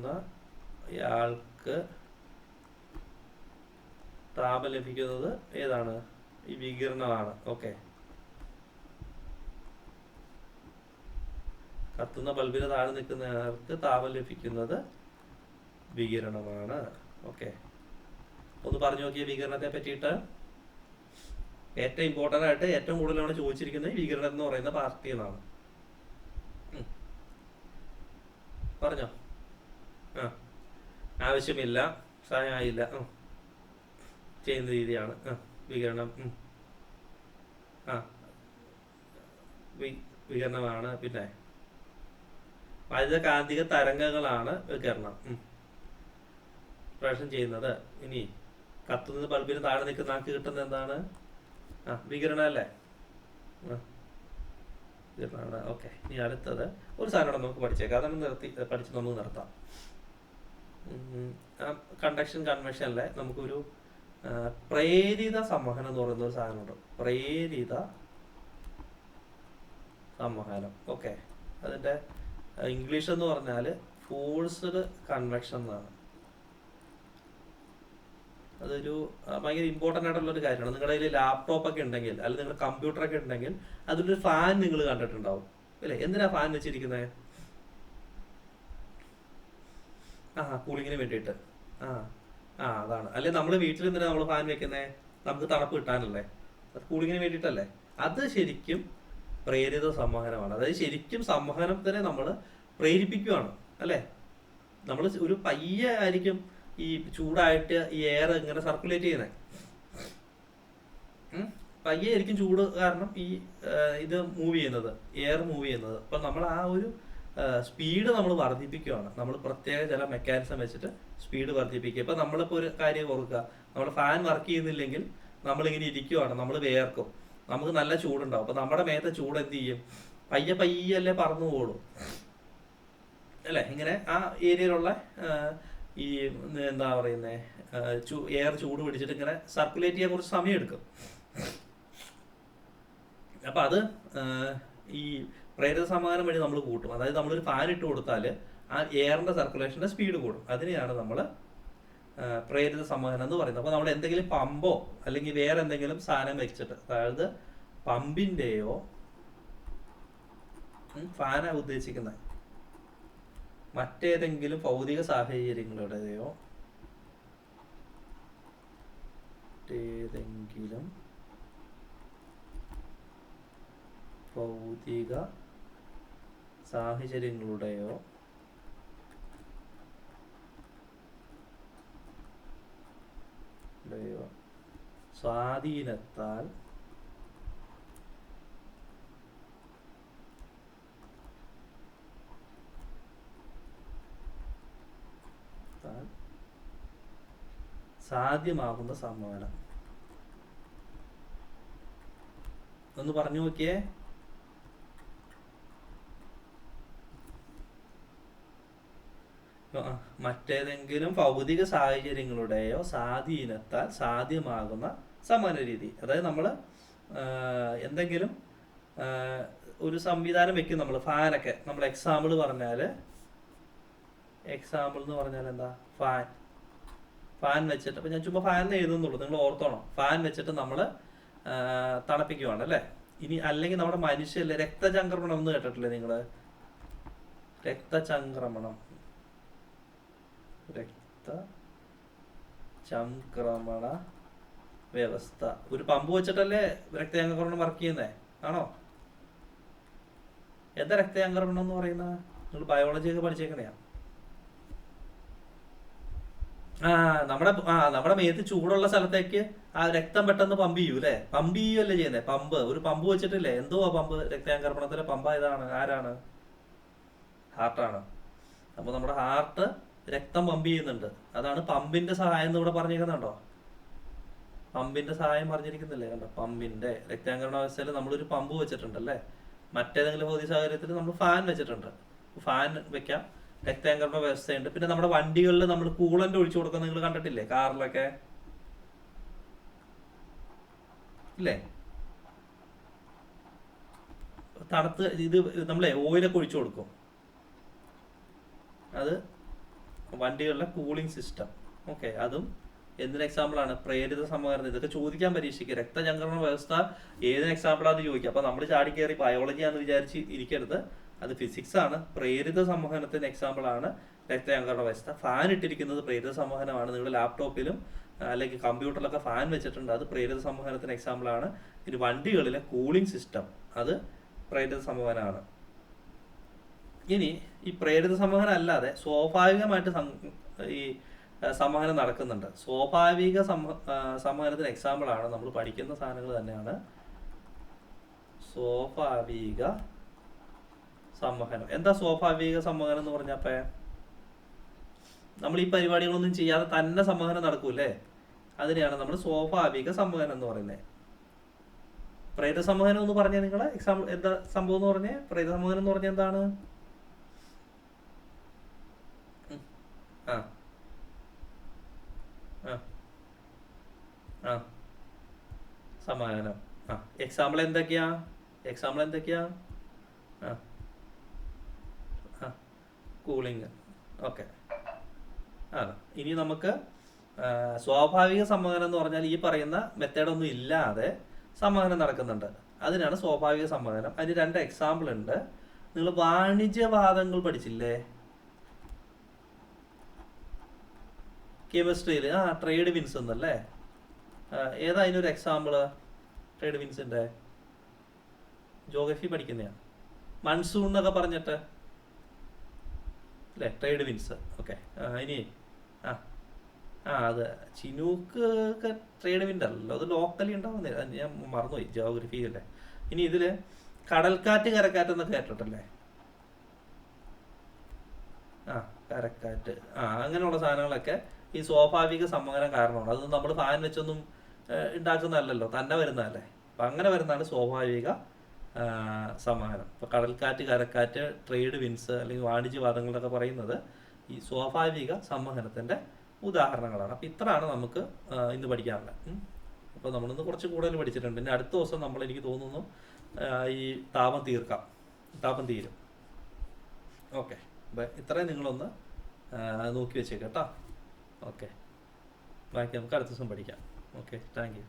താപം ലഭിക്കുന്നത് ഏതാണ്? ഈ വികിരണമാണ്. ഓക്കെ, കത്തുന്ന ബൾബിന് താഴെ നിൽക്കുന്നയാൾക്ക് താപം ലഭിക്കുന്നത് വികിരണമാണ്. ഓക്കെ, ഒന്ന് പറഞ്ഞു നോക്കിയ വികിരണത്തെ പറ്റിയിട്ട്. ഏറ്റവും ഇമ്പോർട്ടൻ്റ് ആയിട്ട് ഏറ്റവും കൂടുതലാണ് ചോദിച്ചിരിക്കുന്നത് വികിരണം എന്ന് പറയുന്ന പാർട്ടി എന്നാണ്. പറഞ്ഞോ. ആവശ്യമില്ല, സഹായില്ല ചെയ്യുന്ന രീതിയാണ് വികിരണം. വികിരണമാണ്. പിന്നെ വൈദ്യുത കാന്തിക തരംഗങ്ങളാണ് വികിരണം പ്രേഷണം ചെയ്യുന്നത്. ഇനി കത്തുന്നത് ബൾബിന് താഴെ നിൽക്കുന്ന ആൾക്ക് കിട്ടുന്നത് എന്താണ്? വികിരണം അല്ലേ? വികിരണമാണ്. ഓക്കെ, ഇനി അടുത്തത് ഒരു സാധനം നമുക്ക് പഠിച്ചേക്കാം. അതാണ് പഠിച്ച് നമുക്ക് നിർത്താം. കണ്ടക്ഷൻ കൺവെൻഷനിലെ നമുക്കൊരു പ്രേരിത സംവഹനം എന്ന് പറയുന്ന ഒരു സാധനമുണ്ട്. പ്രേരിത സംവഹനം. ഓക്കെ, അതിൻ്റെ ഇംഗ്ലീഷ് എന്ന് പറഞ്ഞാൽ ഫോഴ്സ്ഡ് കൺവെക്ഷൻ എന്നാണ്. അതൊരു ഭയങ്കര ഇമ്പോർട്ടൻ്റ് ആയിട്ടുള്ളൊരു കാര്യമാണ്. നിങ്ങളുടെ കയ്യിൽ ലാപ്ടോപ്പ് ഒക്കെ ഉണ്ടെങ്കിൽ അല്ലെങ്കിൽ നിങ്ങളുടെ കമ്പ്യൂട്ടറൊക്കെ ഉണ്ടെങ്കിൽ അതിലൊരു ഫാൻ നിങ്ങൾ കണ്ടിട്ടുണ്ടാവും അല്ലേ? എന്തിനാ ഫാൻ വെച്ചിരിക്കുന്നത്? കൂളിങ്ങിന് വേണ്ടിയിട്ട്. അതാണ്. അല്ലെ നമ്മൾ വീട്ടിൽ എന്തിനാ നമ്മൾ ഫാൻ വെക്കുന്നത്? നമുക്ക് തണുപ്പ് കിട്ടാനല്ലേ? അത് കൂളിങ്ങിന് വേണ്ടിയിട്ടല്ലേ? അത് ശരിക്കും പ്രേരിത സംവഹനമാണ്. അതായത് ശരിക്കും സംവഹനത്തിനെ നമ്മൾ പ്രേരിപ്പിക്കുകയാണ് അല്ലേ? നമ്മൾ ഒരു പയ്യെ ആയിരിക്കും ഈ ചൂടായിട്ട് ഈ എയർ ഇങ്ങനെ സർക്കുലേറ്റ് ചെയ്യുന്നത്. പയ്യെ ആയിരിക്കും ചൂട് കാരണം ഈ ഇത് മൂവ് ചെയ്യുന്നത്, എയർ മൂവ് ചെയ്യുന്നത്. അപ്പം നമ്മൾ ആ ഒരു സ്പീഡ് നമ്മൾ വർദ്ധിപ്പിക്കുകയാണ്. നമ്മൾ പ്രത്യേക ചില മെക്കാനിസം വെച്ചിട്ട് സ്പീഡ് വർദ്ധിപ്പിക്കുക. ഇപ്പം നമ്മളിപ്പോൾ ഒരു കാര്യം ഓർക്കുക, നമ്മൾ ഫാൻ വർക്ക് ചെയ്യുന്നില്ലെങ്കിൽ നമ്മളിങ്ങനെ ഇരിക്കുവാണ്, നമ്മൾ വേർക്കും, നമുക്ക് നല്ല ചൂടുണ്ടാവും. അപ്പം നമ്മുടെ മേത്തെ ചൂട് എന്ത് ചെയ്യും? പയ്യെ പയ്യല്ലേ പറന്നു പോകുള്ളൂ അല്ലേ? ഇങ്ങനെ ആ ഏരിയയിലുള്ള ഈ എന്താ പറയുന്നത് എയർ ചൂട് പിടിച്ചിട്ട് ഇങ്ങനെ സർക്കുലേറ്റ് ചെയ്യാൻ കുറച്ച് സമയം എടുക്കും. അപ്പം അത് ഈ പ്രേരിത സംവഹനം വഴി നമ്മൾ കൂട്ടും. അതായത് നമ്മളൊരു ഫാൻ ഇട്ട് കൊടുത്താൽ ആ എയറിൻ്റെ സർക്കുലേഷൻ്റെ സ്പീഡ് കൂടും. അതിനെയാണ് നമ്മൾ പ്രേരിത സംവഹനം എന്ന് പറയുന്നത്. അപ്പോൾ നമ്മൾ എന്തെങ്കിലും പമ്പോ അല്ലെങ്കിൽ വേറെ എന്തെങ്കിലും സാധനം വെച്ചിട്ട്, അതായത് പമ്പിൻ്റെയോ ഫാനാണ് ഉദ്ദേശിക്കുന്നത്, മറ്റേതെങ്കിലും ഭൗതിക സാഹചര്യങ്ങളുടെയോ ഭൗതിക സാഹചര്യങ്ങളുടെയോ സ്വാധീനത്താൽ സാധ്യമാകുന്ന സംവഹനം. ഒന്ന് പറഞ്ഞു നോക്കിയേ. മറ്റേതെങ്കിലും ഭൗതിക സാഹചര്യങ്ങളുടെയോ സ്വാധീനത്താൽ സാധ്യമാകുന്ന സംവഹന രീതി. അതായത് നമ്മൾ എന്തെങ്കിലും ഒരു സംവിധാനം വെക്കും നമ്മൾ, ഫാനൊക്കെ. നമ്മൾ എക്സാമ്പിൾ എന്ന് പറഞ്ഞാൽ എന്താ? ഫാൻ വെച്ചിട്ട്, അപ്പം ഞാൻ ചുമ്മാ ഫാൻ എഴുതുന്നുള്ളൂ, നിങ്ങൾ ഓർത്തോണം. ഫാൻ വെച്ചിട്ട് നമ്മൾ തണുപ്പിക്കുവാണ് അല്ലേ? ഇനി അല്ലെങ്കിൽ നമ്മുടെ മനുഷ്യല്ലേ രക്തചംക്രമണം എന്ന് കേട്ടിട്ടില്ലേ നിങ്ങൾ? രക്തചംക്രമണ വ്യവസ്ഥ. ഒരു പമ്പ് വെച്ചിട്ടല്ലേ രക്തചംക്രമണം വർക്ക് ചെയ്യുന്നേ? ആണോ? എന്താ രക്തചംക്രമണം എന്ന് പറയുന്നത്? നിങ്ങൾ ബയോളജി ഒക്കെ പഠിച്ചേക്കണയാ. നമ്മുടെ മേത്ത് ചൂടുള്ള സ്ഥലത്തേക്ക് ആ രക്തം പെട്ടെന്ന് പമ്പ് ചെയ്യൂ അല്ലേ? പമ്പ് ചെയ്യുമല്ലേ ചെയ്യുന്നത്? ഒരു പമ്പ് വെച്ചിട്ടില്ലേ? എന്തോ പമ്പ്? രക്തചംക്രമണത്തിലെ പമ്പ് ആരാണ്? ഹാർട്ടാണ്. അപ്പോൾ നമ്മുടെ ഹാർട്ട് രക്തം പമ്പ് ചെയ്യുന്നുണ്ട്. അതാണ് പമ്പിന്റെ സഹായം എന്ന് ഇവിടെ പറഞ്ഞിരിക്കുന്നുണ്ടോ? പമ്പിന്റെ സഹായം പറഞ്ഞിരിക്കുന്നില്ലേ? കണ്ടോ? പമ്പിന്റെ രക്തചംക്രമണ വ്യവസ്ഥയിൽ നമ്മളൊരു പമ്പ് വെച്ചിട്ടുണ്ടല്ലേ? മറ്റേതെങ്കിലും ഭൗതിക സാഹചര്യത്തിൽ നമ്മൾ ഫാൻ വെച്ചിട്ടുണ്ട്. ഫാൻ വെക്കാം, രക്തചംക്രമണ വ്യവസ്ഥയുണ്ട്. പിന്നെ നമ്മുടെ വണ്ടികളിൽ നമ്മൾ കൂളന്റ് ഒഴിച്ചു കൊടുക്കുന്നത് നിങ്ങൾ കണ്ടിട്ടില്ലേ? കാറിലൊക്കെ ഇല്ലേ? തണുത്ത് ഇത് നമ്മളെ ഓയിലൊക്കെ ഒഴിച്ചു കൊടുക്കും. അത് വണ്ടികളിലെ കൂളിംഗ് സിസ്റ്റം. ഓക്കെ, അതും എന്തിന് എക്സാമ്പിളാണ്? പ്രേരിത സംവഹനം. ഇതൊക്കെ ചോദിക്കാൻ പരീക്ഷിക്കുക. രക്തചംക്രമണ വ്യവസ്ഥ ഏതിന് എക്സാമ്പിളാണെന്ന് ചോദിക്കുക. അപ്പോൾ നമ്മൾ ചാടി കയറി ബയോളജിയാണെന്ന് വിചാരിച്ച് ഇരിക്കരുത്, അത് ഫിസിക്സ് ആണ്. പ്രേരിത സംവഹനത്തിന് എക്സാമ്പിൾ ആണ് രക്തചംക്രമണ വ്യവസ്ഥ. ഫാൻ ഇട്ടിരിക്കുന്നത് പ്രേരിത സംവഹനമാണ്. നിങ്ങളുടെ ലാപ്ടോപ്പിലും അല്ലെങ്കിൽ കമ്പ്യൂട്ടറിലൊക്കെ ഫാൻ വെച്ചിട്ടുണ്ട്, അത് പ്രേരിത സംവഹനത്തിന് എക്സാമ്പിൾ ആണ്. ഇനി വണ്ടികളിലെ കൂളിംഗ് സിസ്റ്റം, അത് പ്രേരിത സംവഹനമാണ്. ഇനി ഈ പ്രേരിത സംവഹനം അല്ലാതെ സ്വാഭാവികമായിട്ട് ഈ സംവഹനം നടക്കുന്നുണ്ട്. സ്വാഭാവിക സംവഹനത്തിന് എക്സാമ്പിൾ ആണ് നമ്മൾ പഠിക്കുന്ന സാധനങ്ങൾ തന്നെയാണ് സ്വാഭാവിക സംവഹനം. എന്താ സ്വാഭാവിക സംവഹനം എന്ന് പറഞ്ഞപ്പോ? നമ്മൾ ഈ പരിപാടികളൊന്നും ചെയ്യാതെ തന്നെ സംവഹനം നടക്കൂലേ? അതിനെയാണ് നമ്മൾ സ്വാഭാവിക സംവഹനം എന്ന് പറയുന്നത്. പ്രേരിത സംവഹനം എന്ന് പറഞ്ഞാൽ നിങ്ങളെ എക്സാമ്പിൾ എന്താ സംഭവം എന്ന് പറഞ്ഞേ? പ്രേരിത സംവഹനം എന്ന് പറഞ്ഞാൽ എന്താണ്? ആ ആ സമാധാനം. ആ എക്സാമ്പിൾ എന്തൊക്കെയാ? എക്സാമ്പിൾ എന്തൊക്കെയാ? ആ ആ കൂളിങ്. ഓക്കെ. ആ ഇനി നമുക്ക് സ്വാഭാവിക സംവഹനം എന്ന് പറഞ്ഞാൽ ഈ പറയുന്ന മെത്തേഡൊന്നും ഇല്ലാതെ സംവഹനം നടക്കുന്നുണ്ട്. അതിനാണ് സ്വാഭാവിക സംവഹനം. അതിന് രണ്ട് എക്സാമ്പിൾ ഉണ്ട്. നിങ്ങൾ വാണിജ്യവാദങ്ങൾ പഠിച്ചില്ലേ കെമിസ്ട്രിയിൽ? ആ ട്രേഡ് വിൻസ് എന്നല്ലേ? ഏതാ അതിനൊരു എക്സാമ്പിള്? ട്രേഡ് വിൻസിന്റെ ജോഗ്രഫി പഠിക്കുന്നതാണ്. മൺസൂൺ എന്നൊക്കെ പറഞ്ഞിട്ട് അല്ലേ ട്രേഡ് വിൻസ്. ഓക്കെ. ഇനി ആ ആ അത് ചിനൂക്ക് ഒക്കെ ട്രേഡ് വിൻഡ് അല്ലല്ലോ, അത് ലോക്കലി ഉണ്ടാവുന്നില്ല. അത് ഞാൻ മറന്നുപോയി, ജോഗ്രഫി അല്ലേ. ഇനി ഇതില് കടൽക്കാറ്റ് കരക്കാറ്റ് എന്നൊക്കെ കേട്ടിട്ടല്ലേ? ആ കരക്കാറ്റ്, ആ അങ്ങനെയുള്ള സാധനങ്ങളൊക്കെ ഈ സ്വാഭാവിക സംവഹനം കാരണമാണ്. അത് നമ്മൾ ഫാൻ വെച്ചൊന്നും ഉണ്ടാക്കുന്നതല്ലല്ലോ, തന്നെ വരുന്നതല്ലേ. അപ്പം അങ്ങനെ വരുന്നതാണ് സ്വാഭാവിക സംവഹനം. ഇപ്പോൾ കടൽക്കാറ്റ് കരക്കാറ്റ് ട്രേഡ് വിൻസ് അല്ലെങ്കിൽ വാണിജ്യവാദങ്ങളൊക്കെ പറയുന്നത് ഈ സ്വാഭാവിക സംവഹനത്തിൻ്റെ ഉദാഹരണങ്ങളാണ്. അപ്പം ഇത്രയാണ് നമുക്ക് ഇന്ന് പഠിക്കാനുള്ളത്. അപ്പോൾ നമ്മളിന്ന് കുറച്ച് കൂടുതൽ പഠിച്ചിട്ടുണ്ട്. പിന്നെ അടുത്ത ദിവസം നമ്മൾ, എനിക്ക് തോന്നുന്നു, ഈ താപം തീർക്കാം, താപം തീരും. ഓക്കെ. അപ്പം ഇത്രയും നിങ്ങളൊന്ന് നോക്കി വെച്ചേക്കാം കേട്ടോ. ഓക്കെ. ബാക്കി നമുക്ക് അടുത്ത ദിവസം പഠിക്കാം. Okay, thank you.